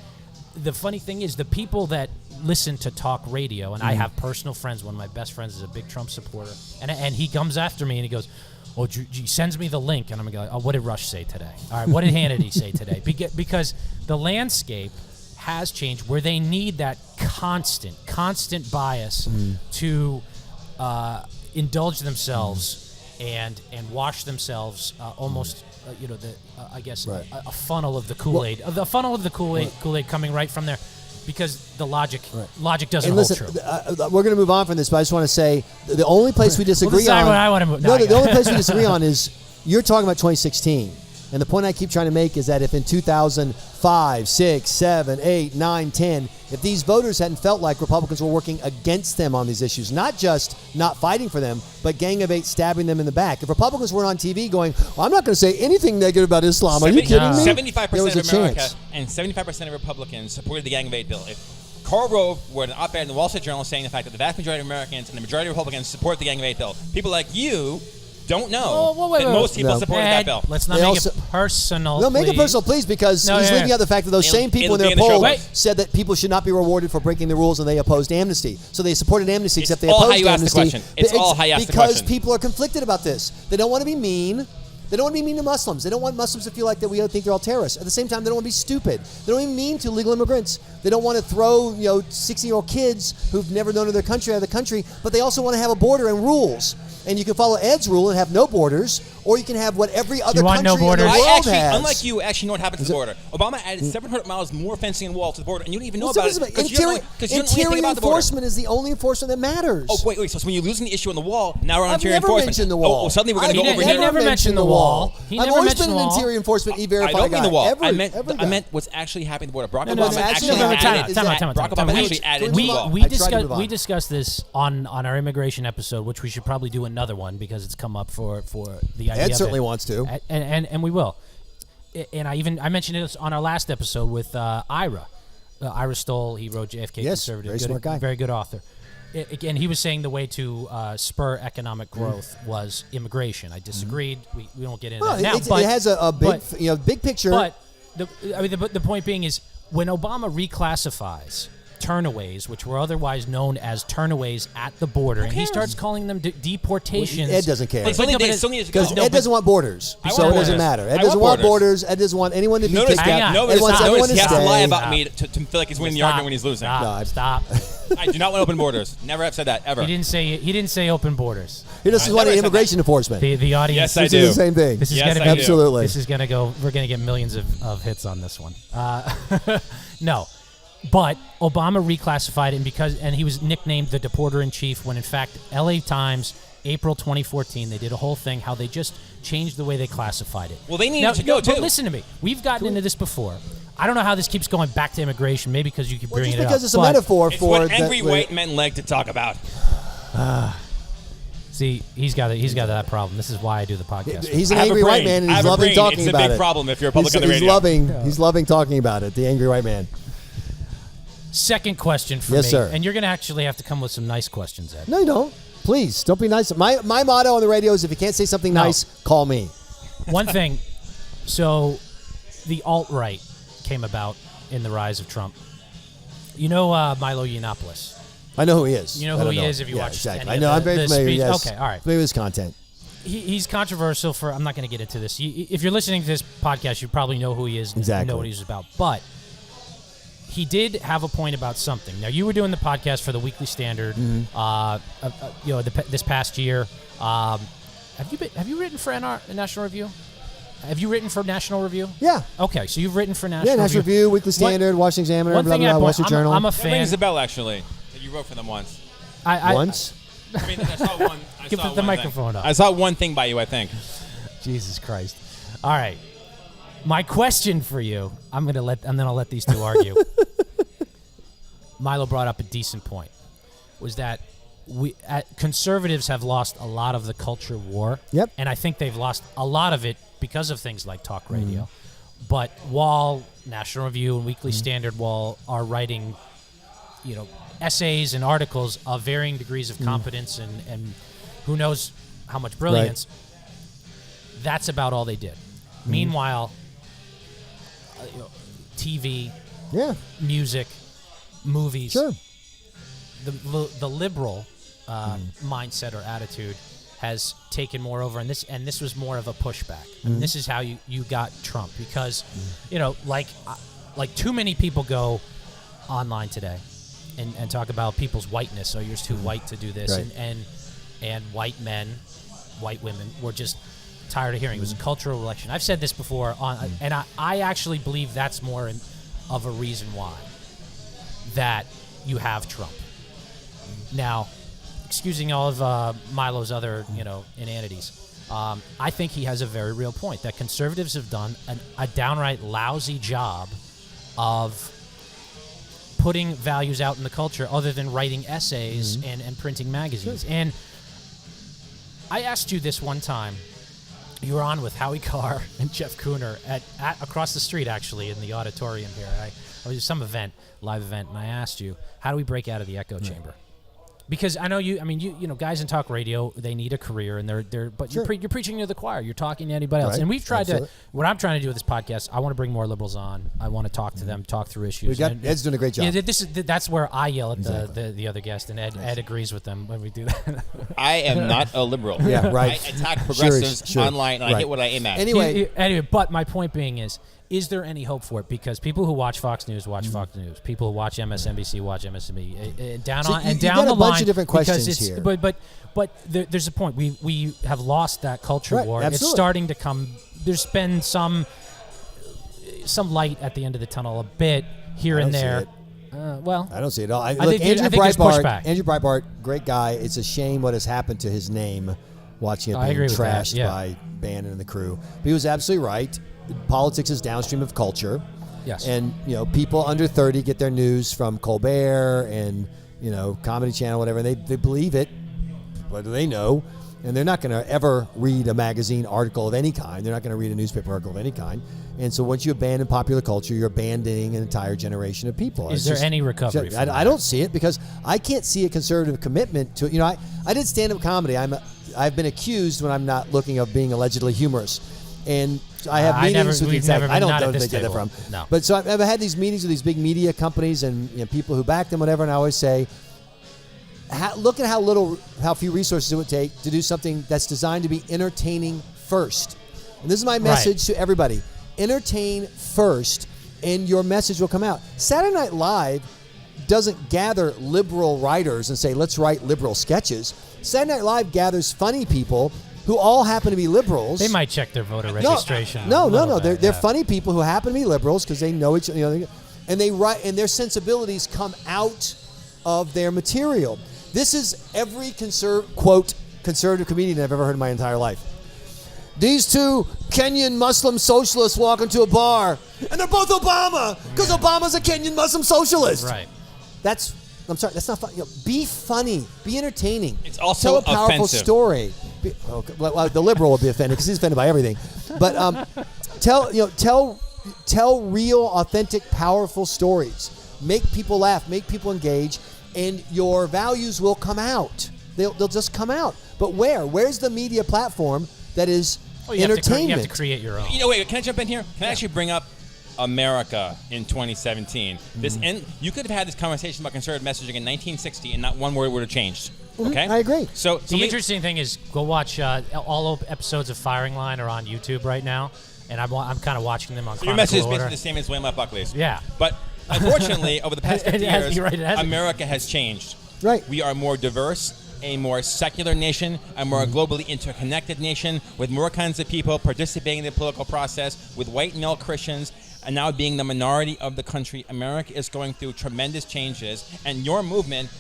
S1: the funny thing is, the people that listen to talk radio, and I have personal friends. One of my best friends is a big Trump supporter, and he comes after me and he goes, "Oh, he sends me the link," and I'm going, "Oh, what did Rush say today? All right, what did Hannity say today?" Because the landscape has changed, where they need that constant bias to indulge themselves and wash themselves almost. I guess a funnel of the Kool-Aid, the funnel of the Kool-Aid coming right from there, because the logic doesn't hold true.
S3: We're going to move on from this, but I just want to say the only place we disagree on.
S1: I want to move.
S3: The only place we disagree on is you're talking about 2016, and the point I keep trying to make is that if in 2005, 6, 7, 8, 9, 10, if these voters hadn't felt like Republicans were working against them on these issues, not just not fighting for them, but Gang of Eight stabbing them in the back. If Republicans weren't on TV going, well, I'm not going to say anything negative about Islam. Are you kidding me?
S2: 75% of America and 75% of Republicans supported the Gang of Eight bill. If Karl Rove were an op-ed in the Wall Street Journal saying the fact that the vast majority of Americans and the majority of Republicans support the Gang of Eight bill, people like you don't know that most people supported that bill.
S1: Let's not make it personal.
S3: No, make it personal, please, because he's leaving out the fact that those same people in their poll said that people should not be rewarded for breaking the rules, and they opposed amnesty. So they supported amnesty, except they opposed amnesty.
S2: It's all how you ask the question.
S3: Because people are conflicted about this. They don't want to be mean. They don't want to be mean to Muslims. They don't want Muslims to feel like that we think they're all terrorists. At the same time, they don't want to be stupid. They don't even mean to illegal immigrants. They don't want to throw 16-year-old kids who've never known their country out of the country, but they also want to have a border and rules. And you can follow Ed's rule and have no borders, or you can have what every other country in the world has.
S2: Unlike you, actually know what happened to the border. Obama added 700 miles more fencing and wall to the border, and you don't even know about it.
S3: Interior enforcement is the only enforcement that matters.
S2: Oh, wait. So when you're losing the issue on the wall, now we're on interior
S3: I've
S2: enforcement.
S3: never mentioned the wall.
S2: Oh, suddenly we're going to go over here.
S1: He never mentioned the wall.
S3: I've always been an interior enforcement E-Verify guy.
S2: I don't mean the wall. I meant what's actually happening at the border. Barack Obama actually added the wall.
S1: We discussed this on our immigration episode, which we should probably do another one because it's come up for the idea.
S3: Ed certainly wants to,
S1: and we will. And I mentioned it on our last episode with Ira. Ira Stoll. He wrote JFK Conservative.
S3: Very smart guy.
S1: Very good author. Again, he was saying the way to spur economic growth was immigration. I disagreed. We won't get into that now.
S3: It has a big picture.
S1: But the point being is, when Obama reclassifies turnaways, which were otherwise known as turnaways at the border, and he starts calling them deportations.
S3: Ed doesn't care.
S2: Because
S3: Ed doesn't want borders, so it doesn't matter. Ed doesn't want borders. Ed doesn't want anyone to be kicked out. Ed wants everyone to
S2: he has to
S3: stay.
S2: lie about me to feel like he's winning the argument when he's losing.
S1: Stop.
S2: I do not want open borders. Never have said that ever.
S1: He didn't say open borders.
S3: He doesn't want immigration enforcement.
S1: The audience.
S2: Yes, I do.
S3: It's the same thing.
S1: This is
S2: Yes,
S1: gonna
S2: I
S1: be,
S2: do.
S3: Absolutely.
S1: This is gonna go. We're gonna get millions of hits on this one. No, but Obama reclassified it, and he was nicknamed the Deporter in Chief. When in fact, L.A. Times, April 2014, they did a whole thing how they just changed the way they classified it.
S2: Well, they needed to go too.
S1: But listen to me. We've gotten into this before. I don't know how this keeps going back to immigration. Maybe because you keep bringing it up.
S3: Because it's a metaphor
S2: It's
S3: for
S2: what angry white men like to talk about.
S1: See, he's got that problem. This is why I do the podcast.
S3: He's an
S2: I have
S3: angry
S2: a
S3: white
S2: brain.
S3: man, and
S2: I
S3: he's
S2: have a
S3: loving
S2: brain.
S3: talking
S2: It's a
S3: about
S2: big
S3: it.
S2: problem if you're a public on the radio.
S3: He's loving talking about it. The angry white man.
S1: Second question for
S3: Yes,
S1: me,
S3: sir.
S1: and you're going to actually have to come with some nice questions, Ed.
S3: No, you don't. Please don't be nice. My motto on the radio is: if you can't say something nice, call me.
S1: One thing, so the alt-right came about in the rise of Trump. You know Milo Yiannopoulos?
S3: I know who he is.
S1: You know who he is if you watch
S3: exactly.
S1: any
S3: I know.
S1: of
S3: I'm very
S1: the
S3: familiar.
S1: speech?
S3: Yes.
S1: Okay, all right.
S3: Familiar with his content.
S1: He's controversial for. I'm not going to get into this. If you're listening to this podcast, you probably know who he is.
S3: Exactly.
S1: Know what he's about. But he did have a point about something. Now, you were doing the podcast for the Weekly Standard. This past year. Have you written for National Review? Have you written for National Review?
S3: Yeah.
S1: Okay, so you've written for National
S3: Yeah, National Review, Weekly Standard, Washington Examiner,
S1: One thing
S3: Wall Street Journal.
S1: I'm a
S2: That
S1: fan.
S2: rings a bell, actually. You wrote for them once.
S3: Once?
S2: I mean, I saw one.
S1: Give the microphone up.
S2: I saw one thing by you, I think.
S1: Jesus Christ. All right. My question for you, and then I'll let these two argue. Milo brought up a decent point, was that conservatives have lost a lot of the culture war.
S3: Yep.
S1: And I think they've lost a lot of it because of things like talk radio. But while National Review and Weekly Standard are writing, essays and articles of varying degrees of competence and who knows how much brilliance, that's about all they did. Meanwhile, TV, music, movies, the liberal mindset or attitude has taken more over, and this was more of a pushback. And this is how you got Trump, because like too many people go online today and talk about people's whiteness. So you're too white to do this, and white men, white women were just tired of hearing it was a cultural election. I've said this before, and I actually believe that's more of a reason why that you have Trump. Now, excusing all of Milo's other inanities, I think he has a very real point that conservatives have done a downright lousy job of putting values out in the culture other than writing essays and printing magazines. And I asked you this one time. You were on with Howie Carr and Jeff Kuhner at across the street, actually, in the auditorium here. I was at some live event, and I asked you, how do we break out of the echo chamber? Because I know you. I mean, you guys in talk radio, they need a career, and but you're preaching to the choir. You're talking to anybody else, and we've tried to. What I'm trying to do with this podcast, I want to bring more liberals on. I want to talk to them, talk through issues.
S3: Ed's doing a great job.
S1: Yeah, that's where I yell at the other guest, and Ed agrees with them when we do that.
S2: I am not a liberal.
S3: Yeah, right.
S2: I attack progressives online, and I hit what I aim at.
S3: Anyway,
S1: but my point being is there any hope for it? Because people who watch Fox News watch Fox News. People who watch MSNBC watch MSNBC. Down the line,
S3: bunch of different questions here.
S1: But there's a point. We have lost that culture war.
S3: Absolutely.
S1: It's starting to come. There's been some light at the end of the tunnel, a bit here and there.
S3: I don't see it at all.
S1: think there's pushback.
S3: Andrew Breitbart, great guy. It's a shame what has happened to his name, watching it being trashed by Bannon and the crew. But he was absolutely right. Politics is downstream of culture.
S1: Yes.
S3: And, people under 30 get their news from Colbert and, Comedy Channel, whatever, and they believe it. What do they know? And they're not going to ever read a magazine article of any kind. They're not going to read a newspaper article of any kind. And so once you abandon popular culture, you're abandoning an entire generation of people.
S1: Is there any recovery?
S3: I don't see it, because I can't see a conservative commitment to, I did stand-up comedy. I've been accused, when I'm not looking, of being allegedly humorous. And I have meetings with the executive. I don't know where they get it from.
S1: No.
S3: But so I've had these meetings with these big media companies and people who back them, whatever, and I always say, look at how few resources it would take to do something that's designed to be entertaining first. And this is my message to everybody. Entertain first, and your message will come out. Saturday Night Live doesn't gather liberal writers and say, let's write liberal sketches. Saturday Night Live gathers funny people who all happen to be liberals.
S1: They might check their voter registration.
S3: No. They're funny people who happen to be liberals because they know each other, and they write, and their sensibilities come out of their material. This is every quote conservative comedian I've ever heard in my entire life. These two Kenyan Muslim socialists walk into a bar, and they're both Obama because Obama's a Kenyan Muslim socialist.
S1: Right.
S3: I'm sorry, that's not funny. Be funny. Be entertaining.
S2: It's also
S3: tell a powerful
S2: offensive.
S3: Story. Well, the liberal will be offended because he's offended by everything. But tell real, authentic, powerful stories. Make people laugh. Make people engage, and your values will come out. They'll just come out. But where? Where's the media platform that is entertainment?
S1: You have to create your own.
S2: Wait, can I jump in here? Can I actually bring up America in 2017? You could have had this conversation about conservative messaging in 1960 and not one word would have changed. Okay?
S3: I agree.
S2: So
S1: the interesting thing is, go watch all episodes of Firing Line are on YouTube right now, and I'm kind of watching them on.
S2: So your message is basically the same as William F. Buckley's.
S1: Yeah.
S2: But unfortunately, over the past 50 years,
S1: right,
S2: America has changed.
S3: Right.
S2: We are more diverse, a more secular nation, a more globally interconnected nation, with more kinds of people participating in the political process, with white male Christians, and now being the minority of the country. America is going through tremendous changes, and your movement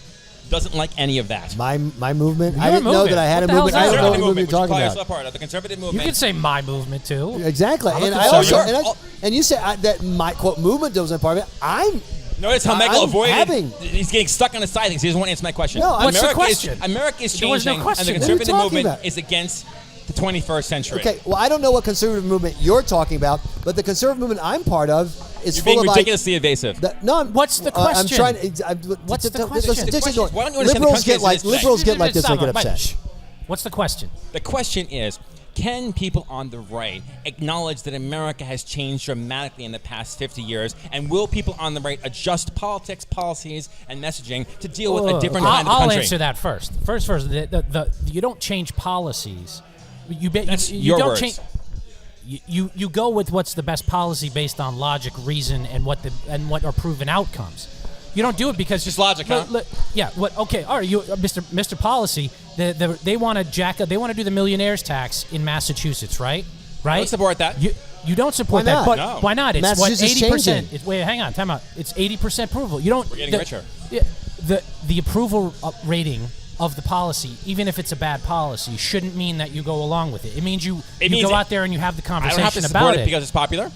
S2: doesn't like any of that.
S3: My movement?
S1: Your
S3: I didn't know
S1: movement.
S3: that I had
S1: What
S3: a
S1: the
S3: movement.
S1: hell
S3: I
S1: is
S3: don't
S1: that?
S3: know what movement you're talking
S2: call
S3: about.
S2: yourself part of the conservative
S1: You
S2: movement.
S1: could say my movement too.
S3: Exactly.
S1: I'm a
S3: And I
S1: conservative.
S3: also and you say that my quote movement wasn't part of it.
S2: Notice how Michael
S3: I'm
S2: avoided.
S3: having-
S2: He's getting stuck on the side things. He doesn't want to answer my question.
S3: No,
S1: What's the
S2: America
S1: question?
S2: America is
S1: There was no
S2: changing,
S1: question.
S2: and the
S1: What are you
S2: conservative
S3: talking
S2: movement
S3: about?
S2: is against the 21st century.
S3: Okay, well, I don't know what conservative movement you're talking about, but the conservative movement I'm part of is
S2: You're
S3: full
S2: being
S3: of
S2: ridiculously evasive.
S1: What's the question?
S3: I'm trying.
S1: What's the
S3: listen,
S1: question?
S3: just
S2: The question
S3: ignore
S2: is,
S3: it.
S2: why don't you understand the
S3: Liberals
S2: country
S3: get
S2: as
S3: like
S2: it is
S3: liberals get like this. They
S1: Stop,
S3: get
S1: wait.
S3: upset.
S1: What's the question?
S2: The question is, can people on the right acknowledge that America has changed dramatically in the past 50 years, and will people on the right adjust politics, policies, and messaging to deal with a different kind of
S1: I'll
S2: country?
S1: answer that first. First, you don't change policies.
S2: That's
S1: you
S2: your
S1: don't
S2: words.
S1: change. You go with what's the best policy based on logic, reason, and what are proven outcomes. You don't do it because
S2: Just logic, huh?
S1: Yeah. What? Okay. All right. Mr. Policy. They want to jack up. They want to do the millionaires tax in Massachusetts, right? Right.
S2: I don't support that.
S1: You don't support
S3: Why
S1: that,
S3: not?
S1: but
S2: No.
S1: why not? It's what,
S3: Massachusetts
S1: 80%.
S3: changing.
S1: Wait, hang on, time out. It's 80% approval. You don't.
S2: We're getting richer.
S1: Yeah, the approval rating of the policy, even if it's a bad policy, shouldn't mean that you go along with it. It means you go out there and you have the
S2: I don't
S1: conversation
S2: have to
S1: about
S2: support it
S1: it.
S2: because it's popular.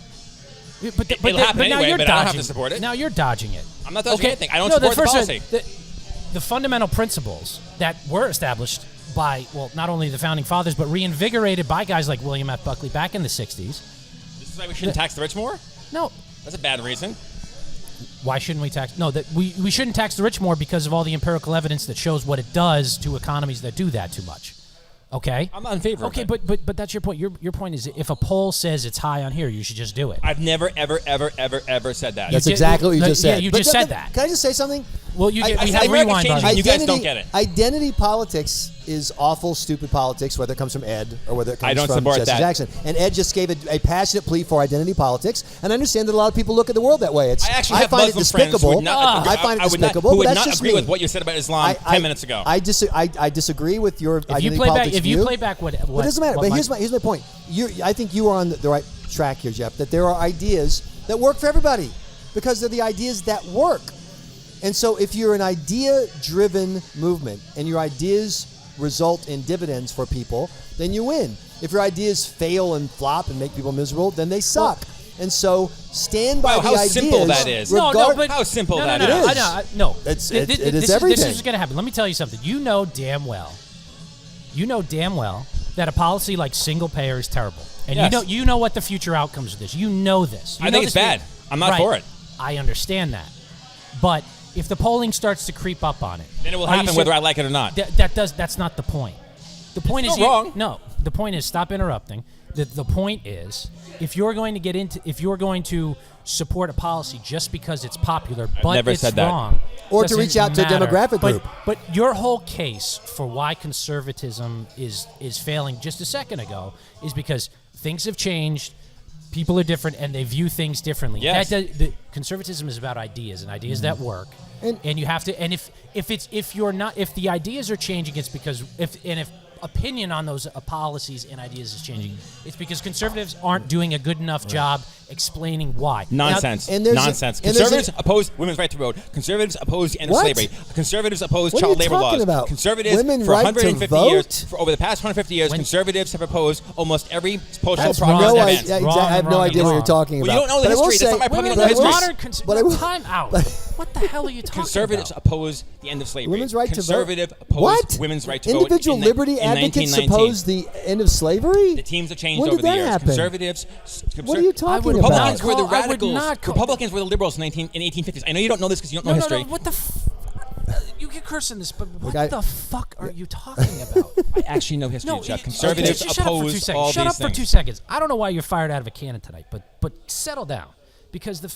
S1: But
S2: it'll happen
S1: now
S2: anyway,
S1: you're
S2: but I don't have
S1: dodging.
S2: to support it.
S1: Now you're dodging it.
S2: I'm not dodging
S1: Okay?
S2: anything. I don't
S1: No,
S2: support the
S1: first
S2: policy.
S1: The fundamental principles that were established by, well, not only the founding fathers, but reinvigorated by guys like William F. Buckley back in the 60s.
S2: This is why we shouldn't tax the rich more?
S1: No.
S2: That's a bad reason.
S1: Why shouldn't we tax? No, that we shouldn't tax the rich more because of all the empirical evidence that shows what it does to economies that do that too much. Okay?
S2: I'm not in favor of
S1: Okay,
S2: it.
S1: but that's your point. Your point is if a poll says it's high on here, you should just do it.
S2: I've never, ever said that.
S3: That's exactly what you just said.
S1: Yeah, you
S3: But
S1: just said that.
S3: Can I just say something?
S1: Well, we
S2: I
S1: have
S2: said America
S1: rewind
S2: changed
S1: on
S2: it.
S1: it.
S2: You guys don't get it.
S3: Identity politics is awful, stupid politics, whether it comes from Ed or whether it
S2: I
S3: comes
S2: don't
S3: from
S2: support
S3: Jesse
S2: that.
S3: Jackson. And Ed just gave a passionate plea for identity politics, and I understand that a lot of people look at the world that way.
S2: I actually have
S3: find it
S2: Muslim friends who
S3: despicable.
S2: would not,
S3: I find it
S2: I would
S3: despicable,
S2: not, who
S3: but
S2: would
S3: that's
S2: not
S3: just
S2: agree
S3: me.
S2: with what you said about Islam 10 minutes ago.
S3: I disagree with your
S1: If
S3: identity
S1: you play back,
S3: politics
S1: if you
S3: view.
S1: play back what
S3: But it doesn't matter.
S1: what
S3: But here's my point. I think you are on the right track here, Jeff, that there are ideas that work for everybody because they're the ideas that work. And so if you're an idea-driven movement and your ideas result in dividends for people, then you win. If your ideas fail and flop and make people miserable, then they suck. And so stand by
S2: Wow,
S3: the
S2: how
S3: ideas.
S2: simple that is. How simple that
S1: no,
S2: is.
S1: No,
S3: It is
S1: This
S3: everything.
S1: is going to happen. Let me tell you something. You know damn well that a policy like single payer is terrible. And
S2: Yes.
S1: you know what the future outcomes of this. You know this. You
S2: I
S1: know
S2: think it's
S1: this-
S2: bad. I'm not
S1: Right.
S2: for it.
S1: I understand that. But if the polling starts to creep up on it,
S2: Then it will
S1: are you
S2: happen
S1: sure-
S2: whether I like it or not.
S1: That's not the point. The point
S2: It's
S1: is
S2: not wrong.
S1: No, the point is stop interrupting. The point is, if you're going to support a policy just because it's popular, but
S2: never
S1: it's
S2: said that.
S1: wrong,
S3: Or to
S1: doesn't
S3: reach out to a
S1: matter.
S3: demographic group.
S1: But your whole case for why conservatism is failing just a second ago is because things have changed, people are different, and they view things differently.
S2: Yes.
S1: Conservatism is about ideas and ideas that work.
S3: And
S1: you have to, and if the ideas are changing, it's because if opinion on those policies and ideas is changing, it's because conservatives aren't doing a good enough job explaining why.
S2: Nonsense.
S3: Now, and there's
S2: Nonsense.
S3: and there's
S2: Conservatives oppose women's right to vote. Conservatives oppose the end of
S3: What?
S2: slavery. Conservatives oppose
S3: What are
S2: child
S3: you
S2: labor
S3: talking
S2: laws.
S3: about?
S2: Conservatives,
S3: Women
S2: for
S3: right to
S2: 150
S3: vote?
S2: years, for over the past 150 years, conservatives have opposed almost every social
S1: That's
S2: progress
S1: wrong.
S3: No,
S1: That's
S2: advance.
S1: wrong,
S3: I have no
S1: wrong,
S3: idea what
S1: wrong.
S3: you're talking
S2: Well,
S3: about.
S2: you don't know the
S3: But I will
S2: history. That's
S3: say-
S2: not my
S1: Wait,
S2: opinion
S1: wait,
S2: on the
S1: wait,
S2: history.
S3: But I will-
S1: time out. What the hell are you talking
S2: Conservatives
S1: about?
S2: oppose the end of slavery.
S3: Women's right to vote.
S2: Conservative oppose
S3: What?
S2: women's right to vote.
S3: Individual
S2: in
S3: liberty
S2: in
S3: advocates
S2: 1919.
S3: oppose the end of slavery?
S2: The teams have changed
S3: When
S2: over
S3: did
S2: the
S3: that
S2: years.
S3: happen?
S2: Conservatives.
S3: What are you talking about?
S2: Republicans were the
S1: I would
S2: radicals.
S1: not call-
S2: Republicans were the liberals in 1850s. I know you don't know this because you don't know
S1: No,
S2: history.
S1: no, what the you can curse in this, but what
S3: I-
S1: the fuck are you talking about?
S2: I actually know history, Chuck.
S1: you-
S2: Conservatives
S1: okay, shut up for 2
S2: oppose
S1: seconds.
S2: all
S1: Shut
S2: these
S1: up for
S2: things.
S1: 2 seconds. I don't know why you're fired out of a cannon tonight, but settle down, because the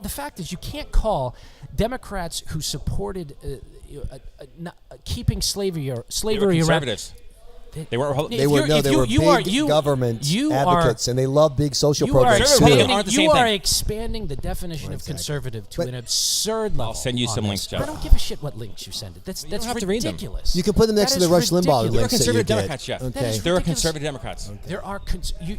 S1: fact is you can't call Democrats who supported keeping slavery
S2: They were
S1: around.
S2: conservatives. They weren't Republicans.
S3: They were
S1: If
S3: no,
S1: you're-
S3: they
S1: if
S3: were
S1: you
S3: big
S1: are-
S3: government
S1: you
S3: advocates, and they love big social
S1: You are
S3: programs.
S2: Conservative
S3: too.
S2: Republicans aren't the same
S1: you are
S2: thing.
S1: expanding the definition of conservative to
S3: But-
S1: an absurd level.
S2: I'll send you
S1: on
S2: some
S1: this.
S2: links, Jeff.
S1: I don't give a shit what links you send it. That's
S2: don't have to read them.
S1: ridiculous.
S3: You can put them next
S1: That
S3: to the
S1: is
S3: Rush Limbaugh
S1: ridiculous.
S2: They were
S3: links that you
S2: conservative
S3: did.
S2: Democrats, Jeff.
S3: Okay.
S1: That is
S2: They were
S1: ridiculous.
S2: conservative Democrats.
S1: There are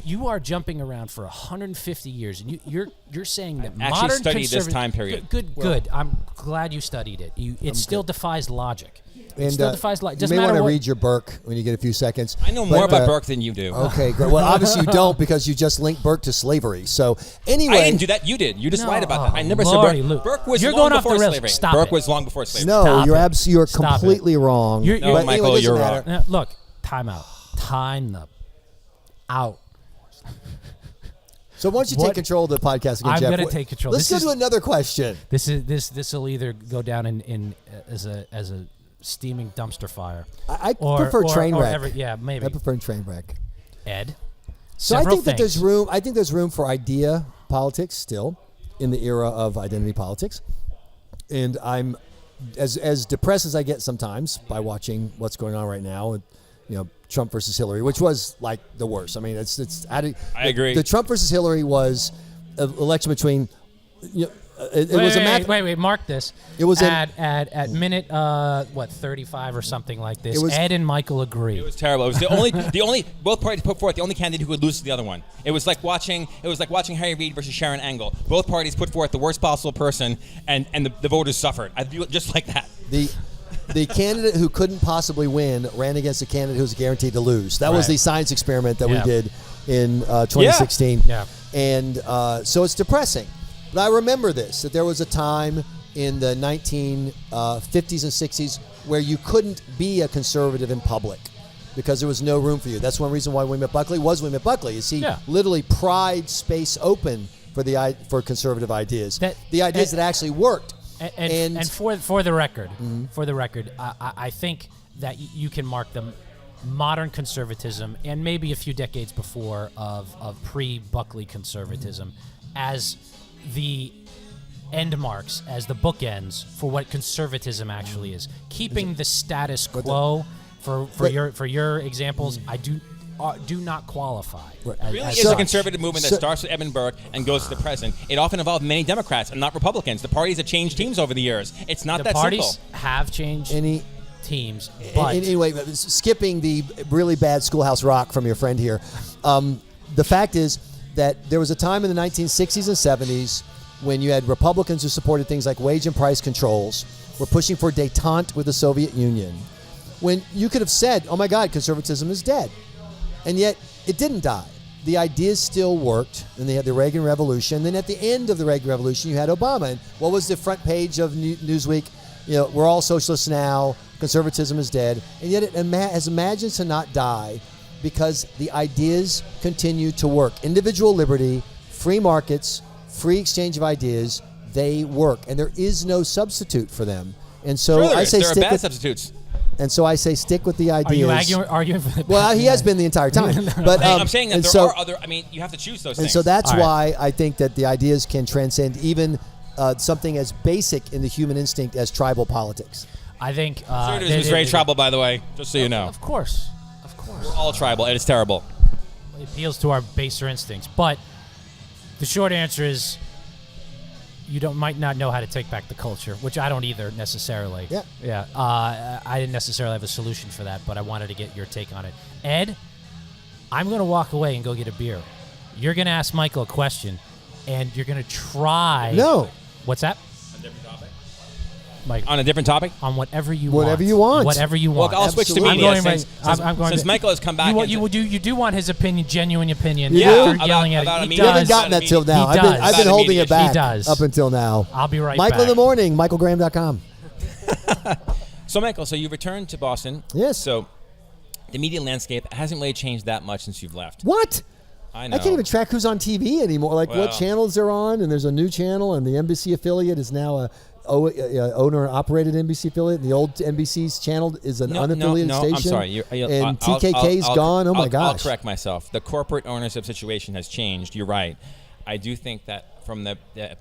S1: you are jumping around for 150 years, and you're saying that
S2: actually
S1: modern
S2: studied this
S1: conservative-
S2: time period.
S1: Good. I'm glad you studied it. It still defies logic. It
S3: And
S1: still defies logic.
S3: you
S1: Doesn't
S3: may want
S1: matter
S3: to
S1: what.
S3: read your Burke when you get a few seconds.
S2: I know more
S3: But,
S2: about Burke than you do.
S3: Okay, great. Well, obviously you don't because you just linked Burke to slavery. So anyway,
S2: I didn't do that. You did. You just
S1: No,
S2: lied about that. I never
S1: Lordy,
S2: said
S1: Luke.
S2: Burke. Burke was
S1: You're
S2: long
S1: going off the
S2: before
S1: rails.
S2: slavery.
S1: Stop
S2: Burke
S1: it.
S2: was long before slavery.
S3: No,
S1: Stop
S3: you're
S1: it.
S3: you're
S1: Stop it.
S3: completely wrong.
S1: You're-
S2: No,
S3: But
S2: Michael,
S3: anyway, it
S2: you're
S3: doesn't
S2: wrong.
S3: matter.
S1: Look, time out. Time the out.
S3: So why don't you take
S1: What-
S3: control of the podcast again,
S1: I'm
S3: Jeff?
S1: gonna take control.
S3: Let's
S1: This
S3: go
S1: is-
S3: to another question.
S1: This will either go down in as a steaming dumpster fire.
S3: I prefer train wreck.
S1: Maybe.
S3: I prefer train wreck.
S1: Ed.
S3: So I
S1: several
S3: think that there's
S1: things.
S3: room. I think there's room for idea politics still, in the era of identity politics, and I'm as depressed as I get sometimes by watching what's going on right now, and Trump versus Hillary, which was like the worst. I mean, it's. I
S2: agree.
S3: The Trump versus Hillary was an election between. It was a math.
S1: Wait, mark this.
S3: It was
S1: at minute 35 or something like this.
S3: It was-
S1: Ed and Michael agree.
S2: It was terrible. It was the only both parties put forth the only candidate who would lose to the other one. It was like watching Harry Reid versus Sharon Angle. Both parties put forth the worst possible person, and the voters suffered. I view it just like that.
S3: The candidate who couldn't possibly win ran against a candidate who was guaranteed to lose. That was
S1: Right.
S3: the science experiment that we
S1: Yeah.
S3: ded in 2016.
S1: Yeah.
S3: And so it's depressing. But I remember this, that there was a time in the 1950s and 60s where you couldn't be a conservative in public because there was no room for you. That's one reason why William F. Buckley was William F. Buckley. You see, literally pried space open for conservative ideas. The ideas that actually worked.
S1: And for the record,
S3: Mm-hmm.
S1: I think that you can mark them modern conservatism and maybe a few decades before of pre-Buckley conservatism as the end marks, as the bookends for what conservatism actually is. Keeping the status quo for your examples, I do not qualify.
S2: It really is a conservative movement that starts with Edmund Burke and goes to the present. It often involved many Democrats and not Republicans. The parties have changed teams over the years. It's not that
S1: parties
S2: simple.
S1: have changed teams, but
S3: anyway, skipping the really bad Schoolhouse Rock from your friend here, the fact is that there was a time in the 1960s and 70s when you had Republicans who supported things like wage and price controls, were pushing for détente with the Soviet Union, when you could have said, oh my God, conservatism is dead. And yet it didn't die. The ideas still worked, and they had the Reagan Revolution. Then at the end of the Reagan Revolution, you had Obama. And what was the front page of Newsweek? We're all socialists now. Conservatism is dead. And yet it has imagined to not die because the ideas continue to work. Individual liberty, free markets, free exchange of ideas, they work. And there is no substitute for them. And so
S2: Sure
S3: I say
S2: there are
S3: stick
S2: bad
S3: with...
S2: substitutes.
S3: And so I say stick with the ideas.
S1: Are you arguing for the
S3: Well, he has been the entire time. But
S2: I'm saying that there are other. I mean, you have to choose those things.
S3: And so that's
S1: All
S3: why I think that the ideas can transcend even something as basic in the human instinct as tribal politics.
S1: I think
S2: Conservatism is very tribal, by the way, just so you know.
S1: Of course.
S2: We're all tribal, and it's terrible.
S1: It appeals to our baser instincts. But the short answer is you might not know how to take back the culture, which I don't either necessarily.
S3: Yeah.
S1: I didn't necessarily have a solution for that, but I wanted to get your take on it. Ed, I'm going to walk away and go get a beer. You're going to ask Michael a question, and you're going to try.
S3: No.
S1: What's that?
S2: A different topic?
S1: Mike,
S2: On a different topic?
S1: on whatever you
S3: Whatever
S1: want.
S3: you want.
S1: Whatever you want.
S2: Well, I'll switch to
S3: Absolutely.
S2: media.
S1: I'm going
S2: Since
S1: to-
S2: Michael has come back.
S1: You do want his opinion, genuine opinion.
S3: You
S1: after
S3: do?
S1: yelling at
S2: About
S1: it.
S2: a
S1: He
S2: media-
S3: You haven't
S1: does.
S3: gotten that till now.
S1: He
S3: I've been
S1: does.
S3: I've been holding it back
S1: He does.
S3: up until now.
S1: I'll be right
S3: Michael
S1: back.
S3: in the morning, michaelgraham.com.
S2: So, Michael, so you returned to Boston.
S3: Yes.
S2: So the media landscape hasn't really changed that much since you've left.
S3: What?
S2: I know.
S3: I can't even track who's on TV anymore. Like what
S2: Well.
S3: channels they're on, and there's a new channel, and the NBC affiliate is now a owner-operated NBC affiliate. And the old NBC's channel is an unaffiliated
S2: no,
S3: station.
S2: I'm sorry.
S3: And TKK's gone. Oh my gosh!
S2: I'll correct myself. The corporate ownership situation has changed. You're right. I do think that from the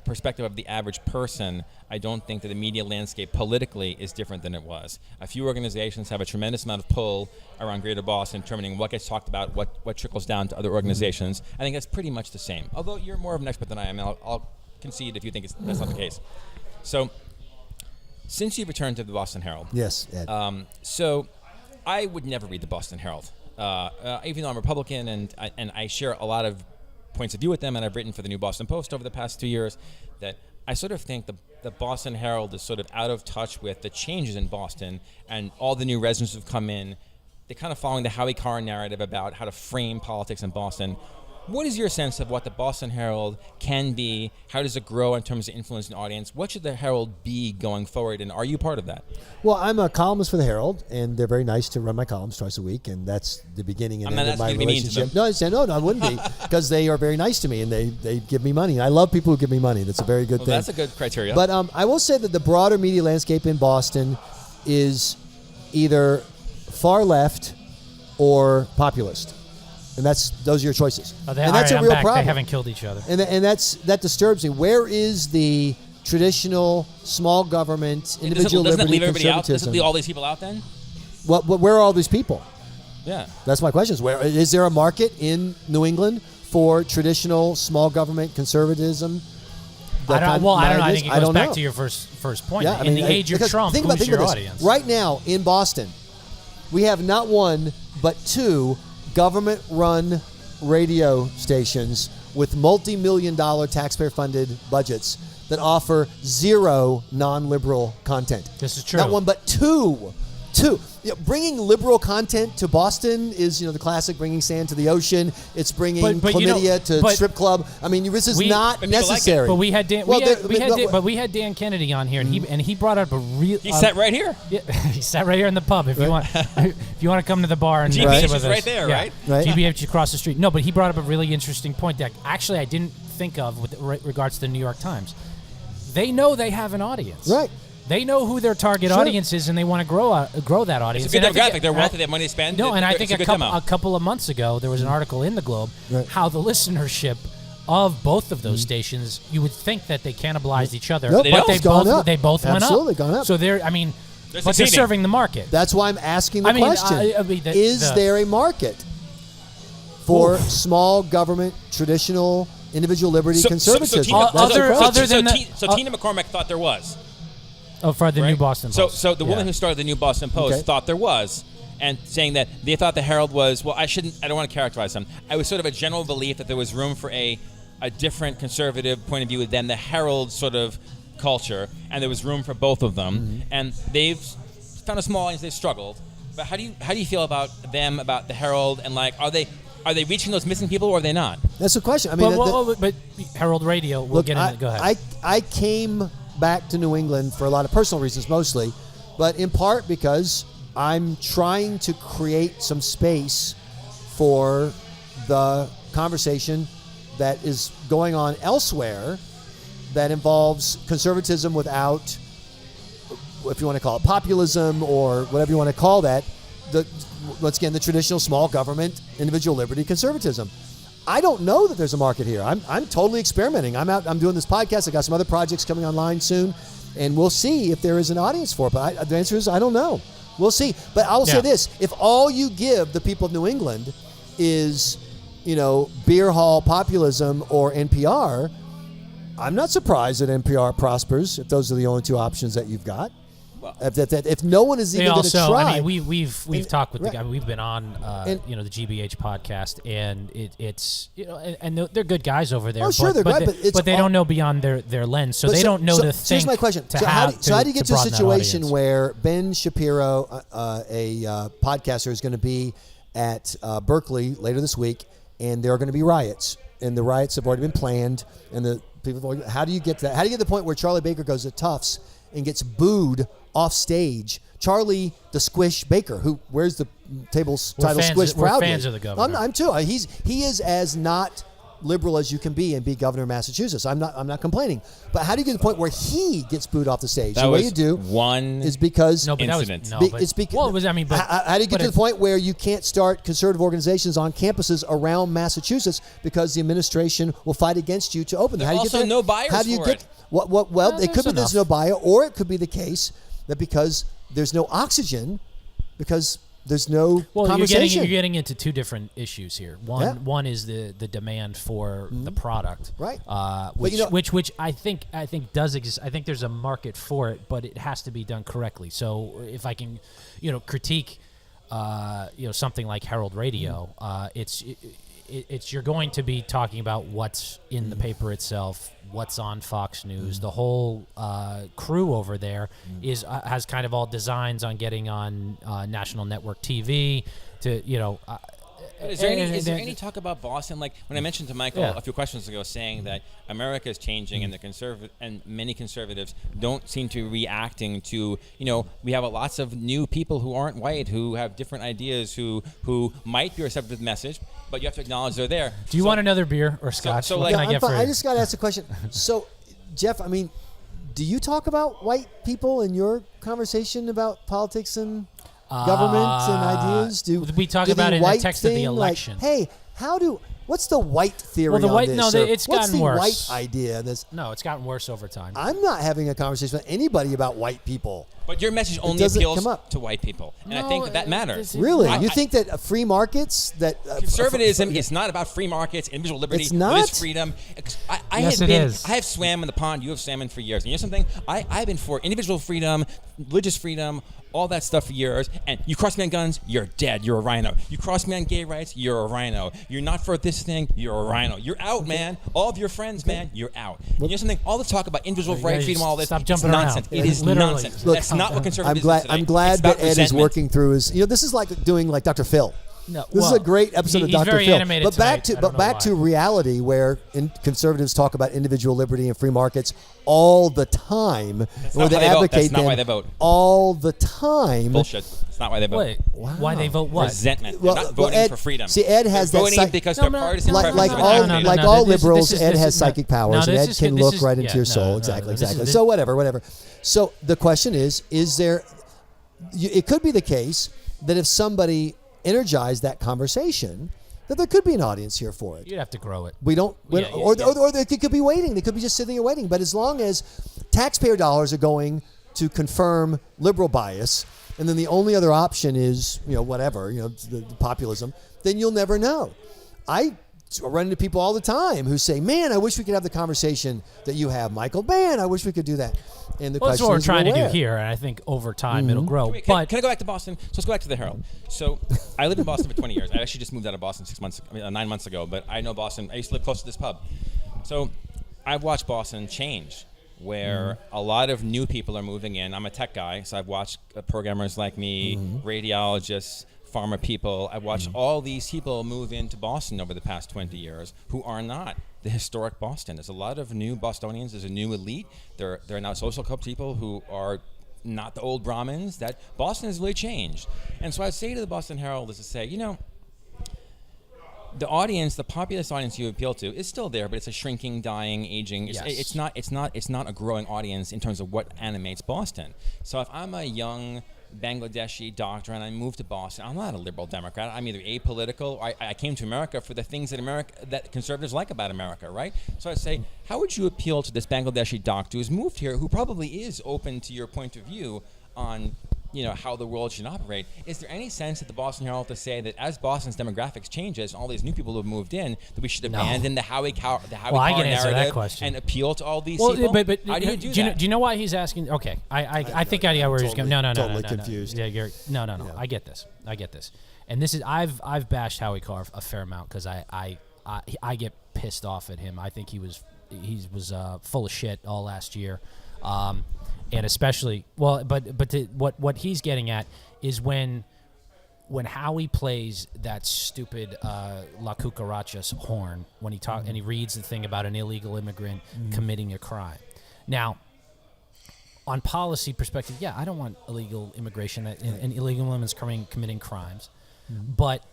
S2: perspective of the average person, I don't think that the media landscape politically is different than it was. A few organizations have a tremendous amount of pull around Greater Boston, determining what gets talked about, what trickles down to other organizations. I think that's pretty much the same. Although you're more of an expert than I am, and I'll concede if you think that's not the case. So, since you returned to the Boston Herald,
S3: Yes, Ed.
S2: so I would never read the Boston Herald, even though I'm Republican and I share a lot of points of view with them, and I've written for the New Boston Post over the past 2 years, that I sort of think the Boston Herald is sort of out of touch with the changes in Boston, and all the new residents who've come in. They're kind of following the Howie Carr narrative about how to frame politics in Boston. What is your sense of what the Boston Herald can be? How does it grow in terms of influence and audience? What should the Herald be going forward, and are you part of that?
S3: Well, I'm a columnist for the Herald, and they're very nice to run my columns twice a week, and that's the beginning and
S2: I'm
S3: end
S2: not
S3: of my
S2: asking you to be mean to
S3: relationship.
S2: them.
S3: No, I said, no, I wouldn't be, because they are very nice to me, and they give me money. And I love people who give me money. That's a very good thing.
S2: That's a good criteria.
S3: But I will say that the broader media landscape in Boston is either far left or populist. And those are your choices.
S1: Oh,
S3: and that's a real problem.
S1: They haven't killed each other.
S3: And that disturbs me. Where is the traditional small government, individual
S2: doesn't it
S3: liberty,
S2: leave everybody out? Doesn't it
S3: conservatism?
S2: leave all these people out then?
S3: Where are all these people?
S2: Yeah.
S3: That's my question. Is there a market in New England for traditional small government conservatism?
S1: I don't know. I think it goes back
S3: know.
S1: to your first point.
S3: Yeah,
S1: In the age of
S3: because
S1: Trump,
S3: think
S1: who's your
S3: about
S1: audience?
S3: this. Right now in Boston, we have not one but two government-run radio stations with multi-million-dollar taxpayer-funded budgets that offer zero non-liberal content.
S1: This is true.
S3: Not one, but two. Bringing liberal content to Boston is, the classic bringing sand to the ocean. It's bringing
S1: But
S3: chlamydia to strip club. I mean, this is not
S2: but people like it.
S3: necessary.
S1: But we had Dan. We had Dan Kennedy on here, and he brought up a real.
S2: He sat right here.
S1: Yeah, he sat right here in the pub. If you want, if you want to come to the bar and
S2: GBH
S1: sit with
S2: is
S1: us.
S2: right there, right?
S3: Right.
S1: GBH across the street. No, but he brought up a really interesting point that actually I didn't think of with regards to the New York Times. They know they have an audience.
S3: Right.
S1: They know who their target audience is, and they want to grow that audience.
S2: It's a good
S1: And I think
S2: demographic. They're wealthy. They have money to spend.
S1: No, and I think
S2: it's
S1: a
S2: good demo.
S1: couple of months ago there was an article in the Globe how the listenership of both of those stations, you would think that they cannibalized each other,
S3: Nope.
S1: but
S3: It's gone up.
S1: they both went up.
S3: Absolutely gone up.
S1: So they're
S2: They're
S1: they're
S2: succeeding.
S1: serving the market.
S3: That's why I'm asking the question. Is
S1: the-
S3: there a market for small government, traditional, individual liberty conservatism?
S2: So Tina McCormick thought there was.
S1: for the
S2: Right?
S1: New Boston Post.
S2: So the woman who started the New Boston Post thought there was, and saying that they thought the Herald was, I don't want to characterize them. I was sort of a general belief that there was room for a different conservative point of view than the Herald sort of culture, and there was room for both of them. And they've found a small audience. They've struggled. But how do you feel about them, about the Herald, and are they reaching those missing people, or are they not?
S3: That's the question. I mean,
S1: but Herald Radio, we'll get into it. Go ahead.
S3: I came back to New England for a lot of personal reasons mostly, but in part because I'm trying to create some space for the conversation that is going on elsewhere that involves conservatism without if you want to call it populism or whatever you want to call that, once again, the traditional small government, individual liberty, conservatism. I don't know that there's a market here. I'm totally experimenting. I'm doing this podcast. I got some other projects coming online soon, and we'll see if there is an audience for it. But the answer is I don't know. We'll see. But I will say this: if all you give the people of New England is, beer hall populism or NPR, I'm not surprised that NPR prospers if those are the only two options that you've got. Well, if no one is even going to try.
S1: I mean, we've talked with the guy. We've been on, the GBH podcast, and it's and they're good guys over there.
S3: Oh, sure, they're good,
S1: but they don't know beyond their lens, so they don't know the thing.
S3: Here's my question: how do you get to a situation where Ben Shapiro, a podcaster, is going to be at Berkeley later this week, and there are going to be riots, and the riots have already been planned, and the people. How do you get to that? How do you get to the point where Charlie Baker goes to Tufts and gets booed off stage? Charlie the Squish Baker, who wears the table's title Squish proudly.
S1: We're fans of the governor.
S3: I'm too. He is as not liberal as you can be and be governor of Massachusetts. I'm not complaining. But how do you get to the point where he gets booed off the stage? The way you do is because
S2: incident.
S3: It's because how do you get to the point where you can't start conservative organizations on campuses around Massachusetts because the administration will fight against you to open them?
S2: There's also no buyers for it.
S3: Well, it could be there's no buyer, or it could be the case that because there's no oxygen, because there's no conversation.
S1: You're getting into two different issues here. One is the demand for the product,
S3: right?
S1: Which I think does exist. I think there's a market for it, but it has to be done correctly. So if I can, critique, something like Herald Radio, it's you're going to be talking about what's in the paper itself, what's on Fox News. The whole crew over there has kind of all designs on getting on national network TV to
S2: Is there any talk about Boston? Like when I mentioned to Michael a few questions ago, saying that America is changing and many conservatives don't seem to be reacting to, we have lots of new people who aren't white, who have different ideas, who might be receptive to the message, but you have to acknowledge they're there.
S1: Do you want another beer or scotch?
S3: I just got to ask a question. So, Jeff, do you talk about white people in your conversation about politics and government and ideas?
S1: We talk about it in the text of the election.
S3: Hey, what's the white theory on this?
S1: It's gotten worse.
S3: What's the white idea?
S1: No, it's gotten worse over time.
S3: I'm not having a conversation with anybody about white people.
S2: But your message only appeals to white people, and I think that matters.
S3: Really? You think that free markets, that
S2: conservatism is not about free markets, individual liberty,
S3: it's not?
S2: religious freedom.
S1: Yes, it is.
S2: I have swam in the pond. You have swam for years. And you know something? I've been for individual freedom, religious freedom, all that stuff for years. And you cross me on guns, you're dead. You're a rhino. You cross me on gay rights, you're a rhino. You're not for this thing, you're a rhino. You're out, man. All of your friends, man, you're out. And you know something? All the talk about individual right, freedom, all this, it's nonsense. It is nonsense. That's not what conservatism is today.
S3: I'm glad that Ed is working through his. This is like doing like Dr. Phil. This is a great episode of Dr. Phil. But back to reality, where conservatives talk about individual liberty and free markets all the time, where they advocate them.
S2: That's not why they vote.
S3: All the time.
S2: Bullshit. That's not why they vote.
S1: Wait, why they vote what?
S2: Resentment. They're not voting for freedom.
S3: See, Ed has
S2: they're
S3: that.
S2: Voting because they're partisan.
S3: Like all liberals, Ed has psychic powers, and Ed can look right into your soul. Exactly. So whatever. So the question is there? It could be the case that if somebody energized that conversation, that there could be an audience here for it.
S1: You'd have to grow it.
S3: We don't, or they could be waiting. They could be just sitting there waiting. But as long as taxpayer dollars are going to confirm liberal bias, and then the only other option is the populism, then you'll never know. I run into people all the time who say, "Man, I wish we could have the conversation that you have, Michael. Man, I wish we could do that." And the question
S1: that's what we're
S3: is,
S1: trying to do here, and I think over time it'll grow.
S2: Can I go back to Boston? So let's go back to the Herald. So I lived in Boston for 20 years. I actually just moved out of Boston 9 months ago, but I know Boston. I used to live close to this pub. So I've watched Boston change, where a lot of new people are moving in. I'm a tech guy, so I've watched programmers like me, radiologists, pharma people. I've watched all these people move into Boston over the past 20 years who are not the historic Boston. There's a lot of new Bostonians. There's a new elite. There are now social club people who are not the old Brahmins. That Boston has really changed. And so I'd say to the Boston Herald is to say, the audience, the populist audience you appeal to, is still there, but it's a shrinking, dying, aging. It's not a growing audience in terms of what animates Boston. So if I'm a young Bangladeshi doctor and I moved to Boston, I'm not a liberal Democrat. I'm either apolitical, or I came to America for the things that conservatives like about America, right? So I say, how would you appeal to this Bangladeshi doctor who's moved here, who probably is open to your point of view on how the world should operate? Is there any sense at the Boston Herald to say that as Boston's demographics changes, all these new people who have moved in, that we should abandon the Howie Carr narrative and appeal to all these people?
S1: But
S2: how do you do that?
S1: Do you know why he's asking? Okay, I think I know where he's going. No.
S3: Totally confused.
S1: Yeah, no. I get this. And this is I've bashed Howie Carr a fair amount because I get pissed off at him. I think he was full of shit all last year. And especially, what he's getting at is when Howie plays that stupid La Cucarachas horn when he and he reads the thing about an illegal immigrant committing a crime. Now, on policy perspective, yeah, I don't want illegal immigration and illegal immigrants committing crimes, but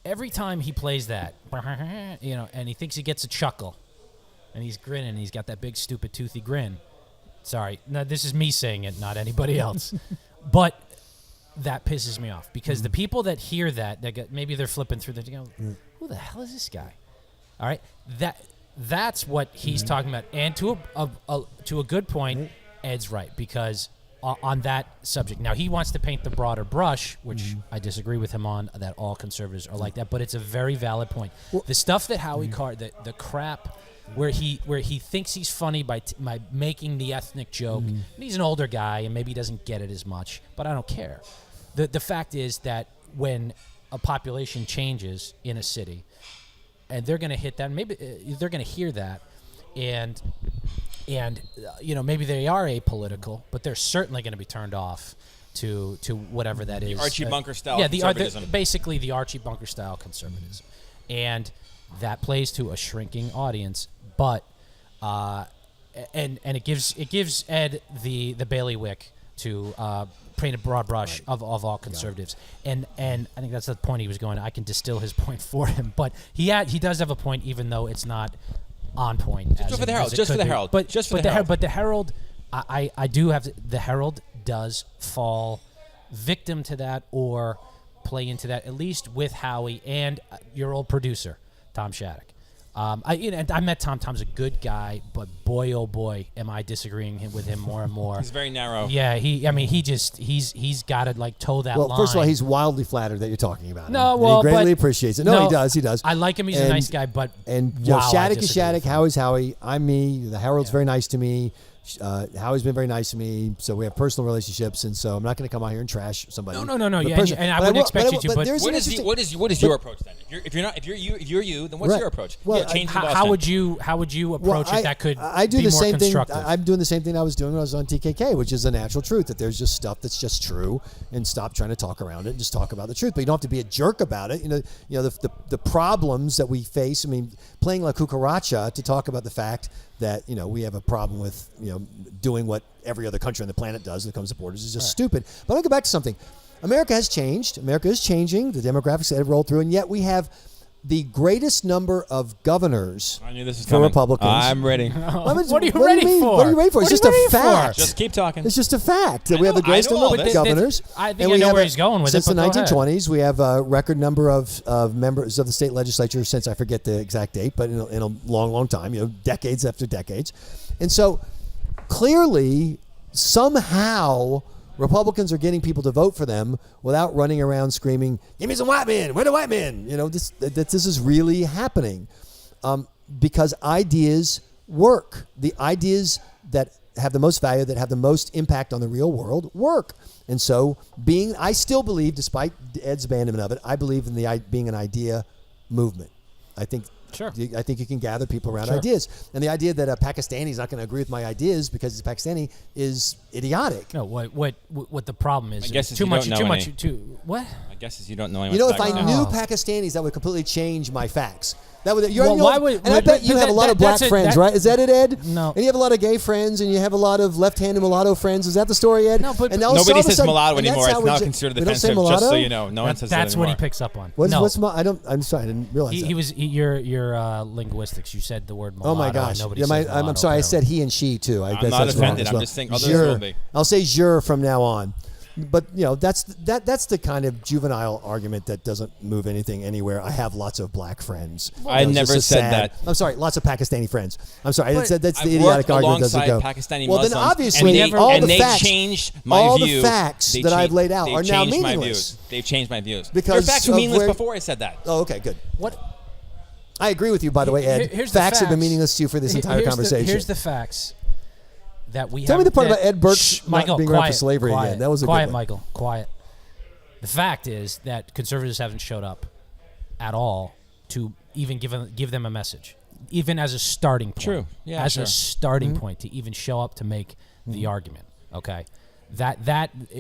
S1: every time he plays that, and he thinks he gets a chuckle, and he's grinning, and he's got that big stupid toothy grin. Sorry, no, this is me saying it, not anybody else. But that pisses me off because the people that hear that, maybe they're flipping through, they go, "Who the hell is this guy?" All right, that's what he's talking about. And to a good point, Ed's right because on that subject, now he wants to paint the broader brush, which I disagree with him on. That all conservatives are like that, but it's a very valid point. The stuff that Howie Carr, the crap. Where he thinks he's funny by making the ethnic joke. And he's an older guy and maybe he doesn't get it as much, but I don't care. The fact is that when a population changes in a city, and they're going to hit that, maybe they're going to hear that, and maybe they are apolitical, but they're certainly going to be turned off to whatever that is.
S2: Archie Bunker style conservatism.
S1: Basically the Archie Bunker style conservatism, and that plays to a shrinking audience. But and it gives Ed the bailiwick to paint a broad brush of all conservatives, and I think that's the point he was going. I can distill his point for him, but he does have a point, even though it's not on point.
S2: Just for the Herald,
S1: but the Herald, I do have the Herald does fall victim to that or play into that, at least with Howie and your old producer Tom Shattuck. I met Tom. Tom's a good guy, but boy, oh boy, am I disagreeing with him more and more.
S2: He's very narrow.
S1: Yeah, he's got to like toe that line.
S3: Well, first of all, he's wildly flattered that you're talking about him.
S1: No, well,
S3: he greatly appreciates it. No, he does. He does.
S1: I like him. He's a nice guy, but
S3: Shattuck is Shattuck. Howie's Howie. I'm me. The Herald's very nice to me. Howie's been very nice to me, so we have personal relationships, and so I'm not going to come out here and trash somebody.
S1: No. Yeah, and I wouldn't expect you to. But
S2: what is your approach then? If you're you, then what's your approach?
S1: Well, how would you approach it? That could
S3: I do
S1: be
S3: the
S1: more
S3: same thing.
S1: constructive.
S3: I'm doing the same thing I was doing when I was on TKK, which is the natural truth that there's just stuff that's just true, and stop trying to talk around it and just talk about the truth. But you don't have to be a jerk about it. The problems that we face. I mean, playing La Cucaracha to talk about the fact that we have a problem with doing what every other country on the planet does when it comes to borders is just stupid. But I'll go back to something. America has changed. America is changing. The demographics that have rolled through, and yet we have the greatest number of governors for Republicans.
S2: I'm ready.
S1: What are you ready for?
S3: What are you ready for? It's just a fact.
S2: Just keep talking.
S3: It's just a fact that we have the greatest number of governors.
S1: I think I know where he's going with it.
S3: Since the 1920s, we have a record number of members of the state legislature since I forget the exact date, but in a long, long time, decades after decades. And so clearly, somehow, Republicans are getting people to vote for them without running around screaming, "Give me some white men! Where are the white men?" This is really happening because ideas work. The ideas that have the most value, that have the most impact on the real world, work. And so, I still believe, despite Ed's abandonment of it, I believe in being an idea movement. I think
S1: Sure.
S3: I think you can gather people around
S1: Sure.
S3: ideas. And the idea that a Pakistani is not going to agree with my ideas because he's Pakistani is idiotic.
S1: No, what the problem is?
S2: I guess
S1: too
S2: you
S1: much.
S2: don't
S1: Too
S2: know
S1: much.
S2: any.
S1: Too what?
S2: I guess is you don't know anyone.
S3: You know, if I
S2: Pakistan.
S3: knew
S1: Oh.
S3: Pakistanis, that would completely change my facts. That would. You're,
S1: Well,
S3: you know,
S1: why would-
S3: and I
S1: but-
S3: bet you
S1: but
S3: have a lot of black
S1: that's
S3: friends, right? Is that it, Ed?
S1: No.
S3: And you have a lot of gay friends, and you have a lot of left-handed mulatto friends. Is that the story, Ed?
S1: No, but-
S3: and
S2: Nobody
S3: all of a
S2: says
S3: sudden-
S2: mulatto
S3: and that's
S2: anymore.
S3: how
S2: It's
S3: we
S2: now
S3: ju-
S2: considered
S3: we don't say
S2: offensive. Just so
S3: mulatto?
S2: you know, no one says that
S1: That's what he
S2: anymore.
S1: picks up on.
S3: What's
S1: no.
S3: I'm sorry, I didn't realize that.
S1: He was your linguists. You said the word mulatto.
S3: Oh my gosh!
S1: and nobody
S3: Yeah,
S1: says
S3: I'm
S1: mulatto,
S3: sorry. I
S1: apparently.
S3: said he and she too. I
S2: I'm
S3: guess
S2: not
S3: that's wrong
S2: offended.
S3: as
S2: I'm
S3: well.
S2: just saying others
S3: Jure.
S2: will be.
S3: I'll say jure from now on. But you know that's the kind of juvenile argument that doesn't move anything anywhere. I have lots of black friends.
S2: I
S3: You know,
S2: never
S3: just a
S2: said
S3: sad-
S2: that.
S3: I'm sorry, lots of Pakistani friends. I'm sorry, I
S1: But
S3: said that's the
S2: I've
S3: idiotic
S2: worked
S3: argument. Doesn't
S2: alongside
S3: go.
S2: Pakistani
S3: Well, then
S2: Muslims,
S3: obviously
S2: and they,
S3: all
S2: and
S3: the
S2: they
S3: facts,
S2: changed my
S3: all
S2: view.
S3: the facts
S2: They
S3: that I've
S2: changed-
S3: laid out
S2: they
S3: are now
S2: changed my
S3: meaningless.
S2: views. They've changed my views.
S3: Because
S2: Your facts were
S3: of
S2: meaningless
S3: where-
S2: before I said that.
S3: Oh, okay, good.
S1: What?
S3: I agree with you, by the way, Ed.
S1: Here's the
S3: Facts have been
S1: facts.
S3: meaningless to you for this entire conversation.
S1: Here's the facts that we
S3: Tell
S1: have.
S3: me the part
S1: that-
S3: about Ed Burke
S1: Shh,
S3: not
S1: Michael,
S3: being around for
S1: quiet,
S3: slavery
S1: quiet,
S3: again. That was a
S1: quiet,
S3: good one.
S1: Michael. Quiet. The fact is that conservatives haven't showed up at all to even give them a message, even as a starting point.
S2: True. Yeah,
S1: as
S2: sure.
S1: a starting
S3: Mm-hmm.
S1: point to even show up to make the argument. Okay.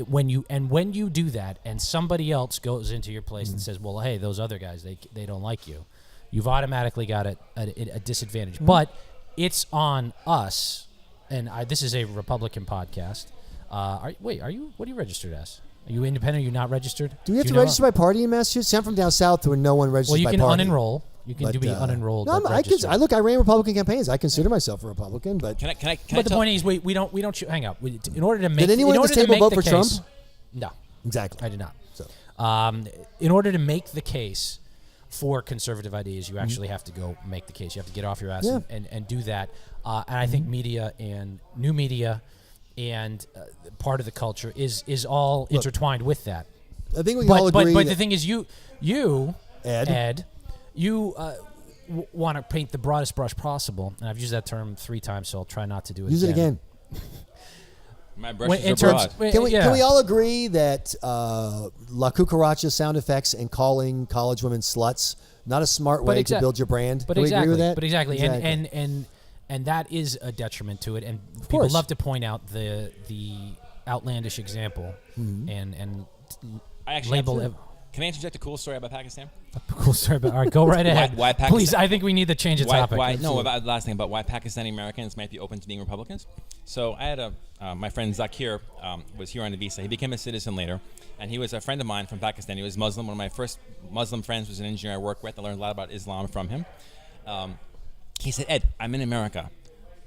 S1: When you do that, and somebody else goes into your place
S3: Mm-hmm.
S1: and says, "Well, hey, those other guys, they don't like you," you've automatically got a disadvantage.
S3: Mm-hmm.
S1: But it's on us, and this is a Republican podcast. Are you? What are you registered as? Are you independent? Are you not registered?
S3: Do we have
S1: you
S3: to
S1: know?
S3: register by party in Massachusetts? I'm from down south where no one registers
S1: Well, you
S3: by
S1: can
S3: party.
S1: unenroll. You can be unenrolled.
S3: No,
S1: but
S3: I
S1: registered.
S3: I ran Republican campaigns. I consider myself a Republican, but
S2: Can I
S1: But the
S2: tell-
S1: point is, we don't hang up. In order to make,
S3: Did anyone
S1: in
S3: at
S1: order
S3: this
S1: to
S3: table
S1: make
S3: vote
S1: the
S3: for Trump?
S1: case- No,
S3: exactly.
S1: I did not.
S3: So
S1: In order to make the case for conservative ideas, you actually have to go make the case. You have to get off your ass
S3: Yeah.
S1: and do that. And I think media and new media and part of the culture is all intertwined with that.
S3: I think we can all
S1: But
S3: agree.
S1: but
S3: that-
S1: the thing is, you
S3: Ed,
S1: you want to paint the broadest brush possible, and I've used that term 3 times, so I'll try not to do it.
S3: use it again.
S2: my brushes
S1: in
S2: are
S1: terms-
S2: broad.
S3: Can we all agree that La Cucaracha sound effects and calling college women sluts not a smart way to build your brand?
S1: But
S3: Can we
S1: exactly,
S3: agree with that?
S1: But exactly, and that is a detriment to it. And people
S3: course.
S1: love to point out the outlandish example
S3: Mm-hmm.
S1: and
S2: I actually
S1: label
S2: have
S1: it.
S2: Can I interject a cool story about Pakistan?
S1: Cool story, but all right, go right ahead.
S2: Why Pakistan?
S1: Please, I think we need to change the topic.
S2: About the last thing about why Pakistani Americans might be open to being Republicans. So I had my friend Zakir was here on a visa. He became a citizen later, and he was a friend of mine from Pakistan. He was Muslim. One of my first Muslim friends was an engineer I worked with. I learned a lot about Islam from him. He said, "Ed, I'm in America.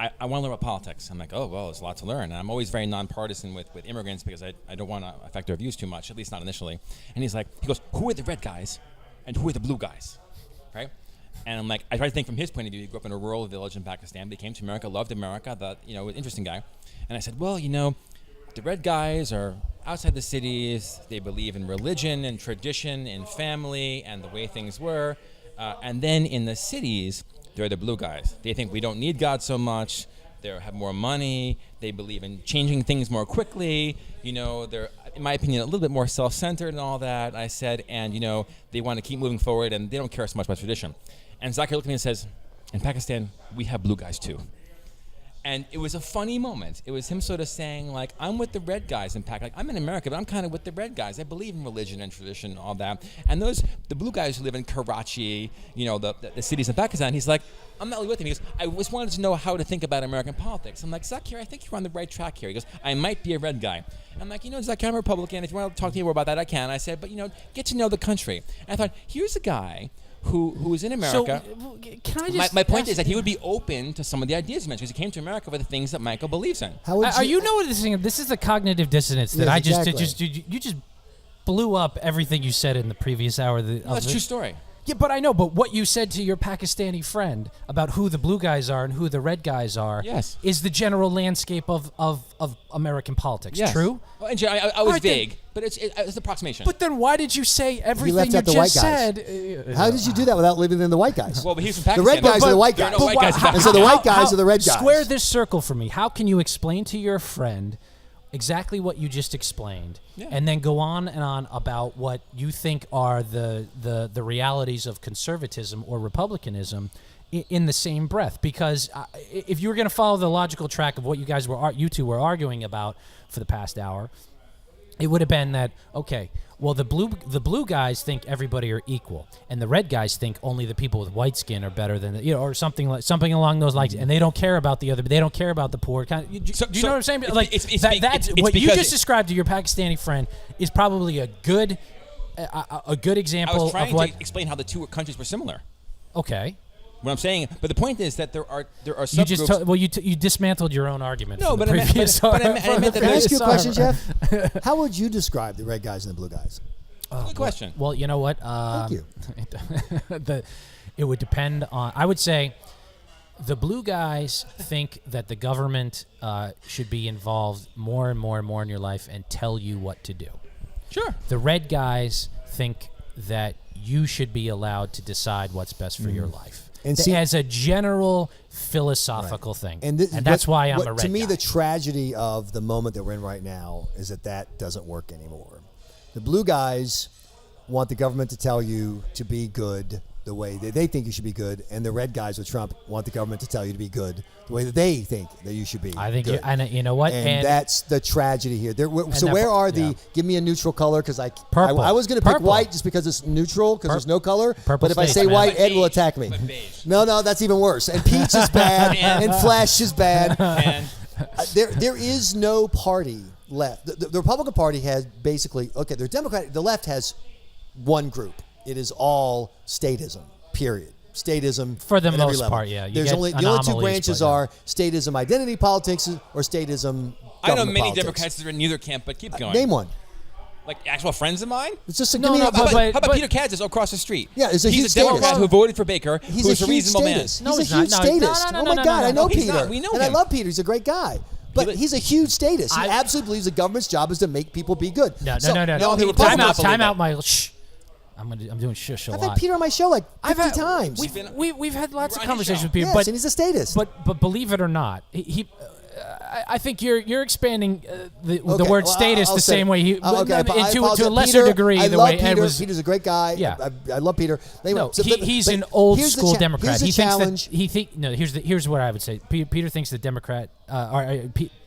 S2: I want to learn about politics." I'm like, "Oh, well, there's a lot to learn." And I'm always very nonpartisan with immigrants because I don't want to affect their views too much, at least not initially. And he goes, "Who are the red guys and who are the blue guys?" Right? And I'm like, I try to think from his point of view. He grew up in a rural village in Pakistan, but he came to America, loved America, thought, an interesting guy. And I said, well, the red guys are outside the cities. They believe in religion and tradition and family and the way things were. And then in the cities, they're the blue guys. They think we don't need God so much. They have more money. They believe in changing things more quickly. They're, in my opinion, a little bit more self-centered and all that. I said, and, they want to keep moving forward and they don't care so much about tradition. And Zakir looked at me and says, in Pakistan, we have blue guys too. And it was a funny moment. It was him sort of saying, like, I'm with the red guys in Pakistan. Like, I'm in America, but I'm kind of with the red guys. I believe in religion and tradition and all that. And the blue guys who live in Karachi, the cities in Pakistan, he's like, I'm not really with him. He goes, I just wanted to know how to think about American politics. I'm like, Zakir, I think you're on the right track here. He goes, I might be a red guy. I'm like, Zakir, I'm a Republican. If you want to talk to me more about that, I can. I said, but, get to know the country. And I thought, here's a guy who is in America.
S1: So, can I just
S2: my point is that he would be open to some of the ideas you mentioned because he came to America for the things that Michael believes in.
S3: How would
S1: are you noticing? This is the cognitive dissonance that
S3: Yes,
S1: I
S3: exactly.
S1: you just blew up everything you said in the previous hour.
S2: That's a true story.
S1: Yeah, but I know. But what you said to your Pakistani friend about who the blue guys are and who the red guys are,
S2: Yes.
S1: is the general landscape of American politics.
S2: Yes.
S1: True.
S2: Well, and I was
S1: Right, then-
S2: vague, but it's an approximation.
S1: But then why did you say everything
S3: left
S1: you
S3: out the
S1: just
S3: white guys.
S1: said?
S3: How did you do that without living in the white guys?
S2: well, but he's from
S3: the
S2: Pakistan.
S3: red guys are the white
S2: There are
S3: guys.
S2: no white guys in
S3: And so the
S2: Pakistan.
S3: white guys are the red guys.
S1: Square this circle for me. How can you explain to your friend exactly what you just explained,
S2: Yeah.
S1: and then go on and on about what you think are the realities of conservatism or republicanism in the same breath. Because if you were going to follow the logical track of what you two were arguing about for the past hour, it would have been that, okay, well, the blue guys think everybody are equal, and the red guys think only the people with white skin are better than or something along those lines, and they don't care about the other, but they don't care about the poor. Do you know what I'm saying? Like that's what you just described to your Pakistani friend is probably a good example
S2: I was trying
S1: of what.
S2: to explain how the two countries were similar.
S1: Okay.
S2: What I'm saying, but the point is that there are subgroups.
S1: You dismantled your own argument.
S2: No,
S1: from
S2: but
S1: the
S2: I meant-
S1: previous
S2: but I meant that
S3: Can I ask you a
S1: previous
S3: question,
S1: argument.
S3: Jeff? How would you describe the red guys and the blue guys?
S2: Good question.
S1: Well, you know what?
S3: Thank you.
S1: It would depend on. I would say the blue guys think that the government should be involved more and more and more in your life and tell you what to do.
S2: Sure.
S1: The red guys think that you should be allowed to decide what's best for your life.
S3: And see,
S1: as a general philosophical thing.
S3: And
S1: that's why I'm a red
S3: To me,
S1: guy.
S3: the tragedy of the moment that we're in right now is that doesn't work anymore. The blue guys want the government to tell you to be good the way that they think you should be good, and the red guys with Trump want the government to tell you to be good the way that they think that you should be.
S1: I think
S3: good.
S1: you know what?
S3: And that's the tragedy here. So where are the?
S1: yeah.
S3: Give me a neutral color because
S1: Purple.
S3: I was going to pick
S1: Purple.
S3: white just because it's neutral because there's no color.
S1: Purple
S3: But if I
S1: states,
S3: say
S1: man.
S3: white, Ed will
S2: Beige.
S3: attack me.
S2: But beige.
S3: No, that's even worse. And peach is bad, and flesh is bad.
S2: And
S3: There is no party left. The Republican Party has basically they're Democratic. The left has one group. It is all statism. Period. Statism
S1: For the
S3: at every
S1: most
S3: level.
S1: part, yeah. You
S3: There's
S1: get
S3: only the only two
S1: anomalies,
S3: branches
S1: but, yeah.
S3: are statism identity politics or statism.
S2: I know
S3: government
S2: many
S3: politics.
S2: Democrats that are in neither camp, but keep going.
S3: Name one.
S2: Like actual friends of mine?
S3: It's just a,
S1: No,
S3: give me
S1: no,
S3: a-
S1: but-
S2: How about
S1: but-
S2: Peter Kadzis across the street?
S3: Yeah, it's a
S2: He's
S3: huge
S2: a Democrat
S3: status.
S2: who voted for Baker,
S3: He's
S2: who's
S3: a
S2: a
S3: huge
S2: reasonable
S3: statist.
S1: No,
S3: He's
S1: he's
S3: a
S1: not.
S3: huge
S1: No,
S3: statist.
S1: no,
S3: Oh
S1: no,
S3: my
S1: no,
S3: God,
S1: no,
S3: I know
S2: no. He's
S3: Peter.
S2: not. We know
S3: and I
S2: him.
S3: love Peter. He's a great guy. But he's a huge statist. He
S2: I-
S3: absolutely believes the government's job is to make people be good.
S1: No.
S2: No,
S1: Time
S2: the
S1: out,
S2: Republicans believe
S1: time
S2: that.
S1: out, Michael. Shh. I'm doing shush a
S3: I've
S1: lot.
S3: had Peter on my show like 50 times.
S1: We've had lots of
S2: on his
S1: conversations
S2: show.
S1: with Peter,
S3: Yes,
S1: but
S3: and he's a statist.
S1: but believe it or not, I think you're expanding the
S3: Okay,
S1: word
S3: well,
S1: status
S3: I'll
S1: the
S3: say
S1: same
S3: it.
S1: way
S3: I apologize.
S1: to a lesser
S3: Peter,
S1: degree
S3: I
S1: the
S3: love
S1: way Ed
S3: Peter.
S1: was.
S3: Peter's a great guy.
S1: Yeah.
S3: I love Peter. Anyway,
S1: No,
S3: so-
S1: he's
S3: but
S1: an old
S3: here's the
S1: school
S3: cha-
S1: Democrat.
S3: Here's the
S1: He
S3: challenge.
S1: thinks that here's what I would say. Peter thinks the Democrat.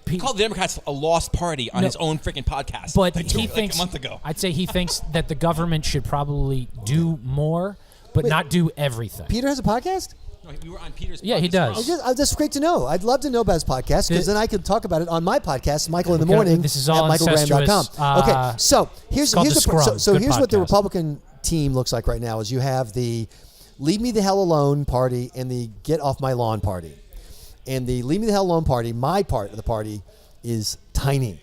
S2: He called the Democrats a lost party on
S1: No.
S2: his own freaking podcast.
S1: But
S2: like
S1: he
S2: like
S1: thinks
S2: a month ago.
S1: I'd say he thinks that the government should probably do more, but not do everything.
S3: Peter has a podcast?
S2: No, we were on Peter's.
S1: Yeah, he
S2: podcast.
S1: does.
S3: That's great to know. I'd love to know about his podcast because then I could talk about it on my podcast, Michael in the
S1: Okay,
S3: Morning,
S1: this is all
S3: at michaelgraham.com.
S1: incestuous.
S3: Okay, so here's
S1: called
S3: the
S1: The Scrum.
S3: so
S1: Good
S3: here's what the
S1: podcast.
S3: Republican team looks like right now is you have the Leave Me the Hell Alone party and the Get Off My Lawn party. And the Leave Me the Hell Alone party, my part of the party, is tiny.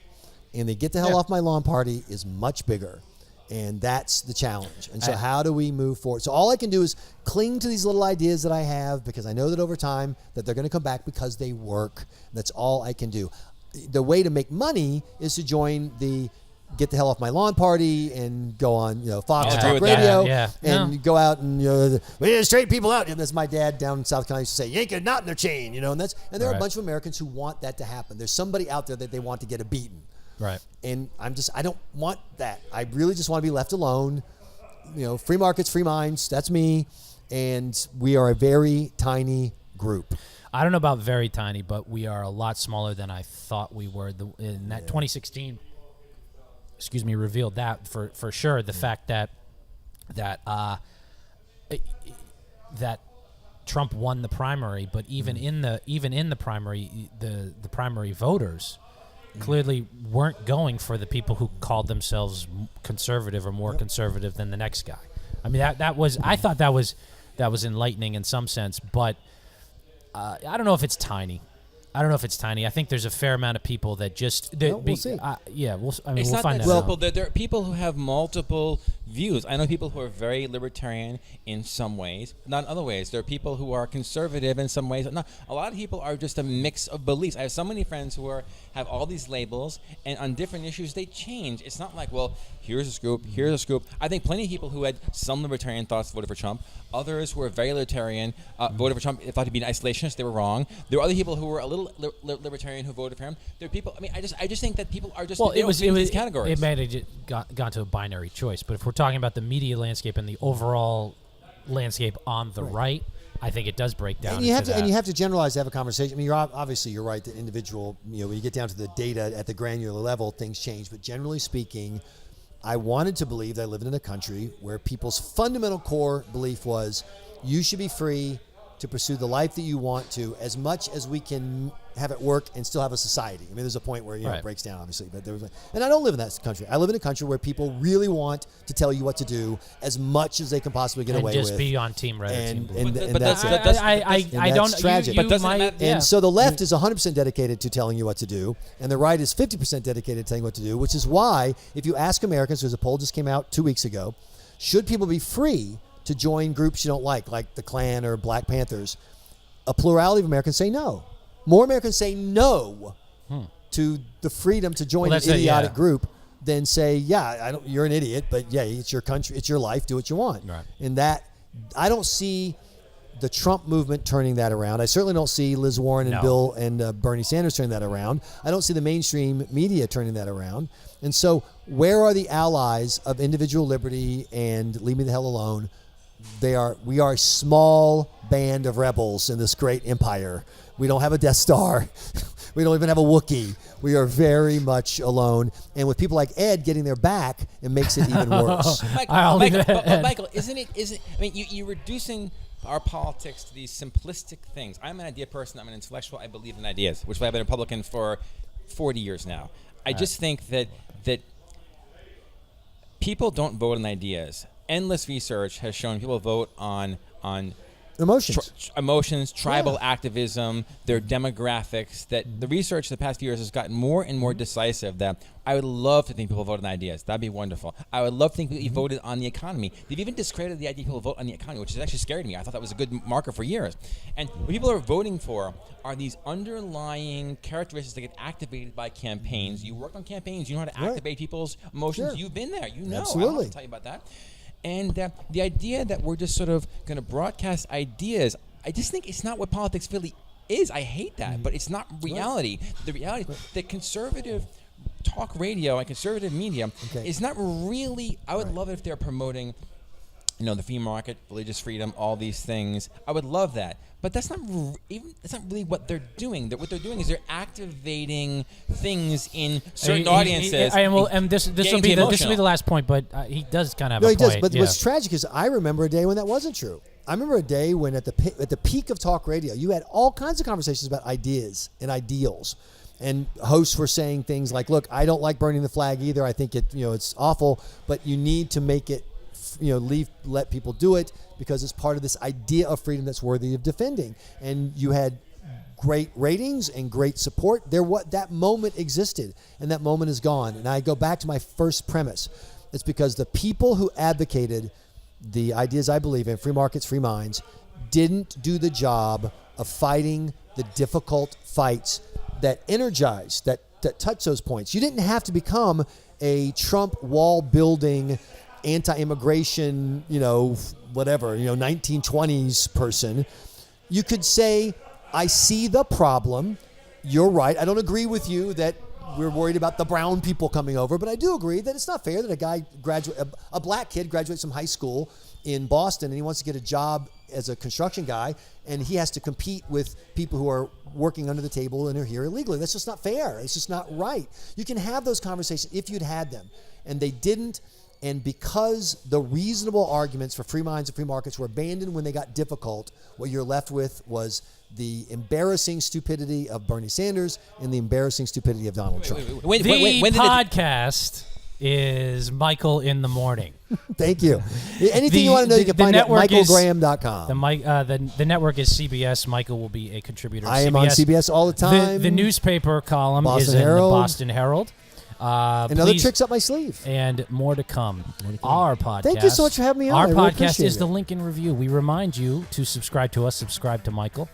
S3: And the Get the Hell Off My Lawn party is much bigger. And that's the challenge. And so how do we move forward? So all I can do is cling to these little ideas that I have because I know that over time that they're going to come back because they work. That's all I can do. The way to make money is to join the Get the Hell Off My Lawn party and go on, Fox
S2: I'll agree
S3: Talk
S2: with that.
S3: Radio
S1: Yeah.
S3: and go out and we need to straighten people out. And that's my dad down in South Carolina used to say, "Yank a knot in their chain," and there are a
S1: Right.
S3: bunch of Americans who want that to happen. There's somebody out there that they want to get a beating.
S1: Right.
S3: And I don't want that. I really just want to be left alone. Free markets, free minds. That's me. And we are a very tiny group.
S1: I don't know about very tiny, but we are a lot smaller than I thought we were. In that 2016, revealed that for sure. The fact that Trump won the primary, but even in the primary, the primary voters clearly weren't going for the people who called themselves conservative or more conservative than the next guy. I mean, I thought that was enlightening in some sense, but I don't know if it's tiny. I think there's a fair amount of people that just
S3: we'll see.
S1: we'll
S2: It's not
S1: find
S2: that
S1: that
S2: simple.
S1: out.
S2: There are people who have multiple views. I know people who are very libertarian in some ways, not in other ways. There are people who are conservative in some ways. Not, a lot of people are just a mix of beliefs. I have so many friends who have all these labels, and on different issues they change. It's not like, well, here's a scoop, here's a scoop. I think plenty of people who had some libertarian thoughts voted for Trump. Others who were very libertarian voted for Trump. They thought he'd be an isolationist. They were wrong. There were other people who were a little libertarian who voted for him. There are people. I mean, I just think that people are just
S1: Well,
S2: they don't fit into these categories.
S1: It may have gone to a binary choice, but if we're talking about the media landscape and the overall landscape on the right, I think it does break down.
S3: And you have to generalize to have a conversation. I mean, obviously you're right that individual. When you get down to the data at the granular level, things change. But generally speaking, I wanted to believe that I lived in a country where people's fundamental core belief was you should be free to pursue the life that you want to, as much as we can have it work and still have a society. I mean, there's a point where it breaks down, obviously. But and I don't live in that country. I live in a country where people really want to tell you what to do as much as they can possibly get away with.
S1: And just be on team red.
S3: And
S2: that's
S3: tragic.
S2: But doesn't it matter?
S3: And so the left is 100% dedicated to telling you what to do, and the right is 50% dedicated to telling you what to do, which is why, if you ask Americans, there's a poll just came out 2 weeks ago, should people be free to join groups you don't like the Klan or Black Panthers, a plurality of Americans say no. More Americans say no to the freedom to join an idiotic group than say, you're an idiot, but it's your country, it's your life, do what you want.
S1: Right.
S3: And that, I don't see the Trump movement turning that around. I certainly don't see Liz Warren and Bill and Bernie Sanders turning that around. I don't see the mainstream media turning that around. And so where are the allies of individual liberty and leave me the hell alone? We are a small band of rebels in this great empire. We don't have a Death Star. We don't even have a Wookiee. We are very much alone. And with people like Ed getting their back, it makes it even worse.
S2: Michael, isn't it? I mean, you're reducing our politics to these simplistic things. I'm an idea person. I'm an intellectual. I believe in ideas, which is why I've been a Republican for 40 years now. I just think that people don't vote on ideas. Endless research has shown people vote on
S3: emotions,
S2: tribal activism, their demographics. That the research the past few years has gotten more and more decisive. That I would love to think people vote on ideas. That'd be wonderful. I would love to think people voted on the economy. They've even discredited the idea people vote on the economy, which has actually scared me. I thought that was a good marker for years. And what people are voting for are these underlying characteristics that get activated by campaigns. You work on campaigns. You know how to activate people's emotions.
S3: Sure.
S2: You've been there. You know.
S3: Absolutely.
S2: I don't have to tell you about that. And the idea that we're just sort of going to broadcast ideas, I just think it's not what politics really is. I hate that, but it's not reality. Right. The reality, the conservative talk radio and conservative media is not really. I would love it if they're promoting, the free market, religious freedom, all these things. I would love that. But that's not really what they're doing. What they're doing is they're activating things in certain audiences.
S1: This will be the last point. But he does kind of have a point.
S3: No, he does. But what's tragic is I remember a day when that wasn't true. I remember a day when at the peak of talk radio, you had all kinds of conversations about ideas and ideals. And hosts were saying things like, "Look, I don't like burning the flag either. I think it's awful, but you need to make it, let people do it because it's part of this idea of freedom that's worthy of defending." And you had great ratings and great support. That moment existed, and that moment is gone. And I go back to my first premise. It's because the people who advocated the ideas I believe in, free markets, free minds, didn't do the job of fighting the difficult fights that energize, that touch those points. You didn't have to become a Trump wall building, anti-immigration, 1920s person. You could say, I see the problem. You're right. I don't agree with you that we're worried about the brown people coming over, but I do agree that it's not fair that a black kid graduates from high school in Boston and he wants to get a job as a construction guy, and he has to compete with people who are working under the table and are here illegally. That's just not fair. It's just not right. You can have those conversations if you'd had them, and they didn't. And because the reasonable arguments for free minds and free markets were abandoned when they got difficult, what you're left with was the embarrassing stupidity of Bernie Sanders and the embarrassing stupidity of Donald Trump.
S1: The podcast is Michael in the Morning.
S3: Thank you. Anything you want to know, you can find at michaelgraham.com.
S1: The network is CBS. Michael will be a contributor.
S3: I am on CBS all the time.
S1: The newspaper column is in the Boston Herald.
S3: And other tricks up my sleeve.
S1: And more to come. Our podcast.
S3: Thank you so much for having me on.
S1: Our podcast is the Lincoln Review. We remind you to subscribe to us, subscribe to Michael.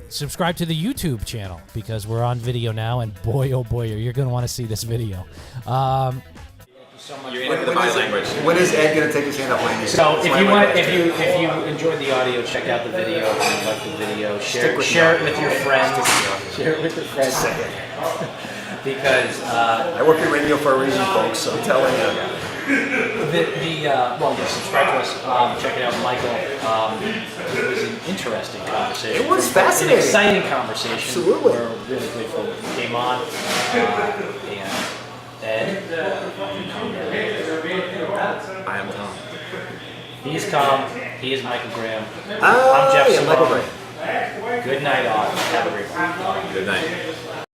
S1: Subscribe to the YouTube channel because we're on video now, and boy, oh boy, you're going to want to see this video. so much
S2: You're
S1: fun.
S2: into the body language.
S4: When is Ed going to take his hand up?
S1: So if you enjoyed the audio, check out the video. If you like the video, share it with your friends. Share it with your friends. Because
S4: I work in radio for a reason, folks. So I'm telling you.
S1: subscribe to us. Check it out, Michael. It was an interesting conversation.
S4: It was fascinating.
S1: An exciting conversation.
S4: Absolutely.
S1: We're really grateful that you came on. And Ed.
S4: I am Tom.
S1: He's Tom. He is Michael Graham.
S4: Oh,
S1: I'm Jeff
S4: yeah, Michael
S1: Simone.
S4: Graham.
S1: Good night, all. Have a great one.
S2: Good night.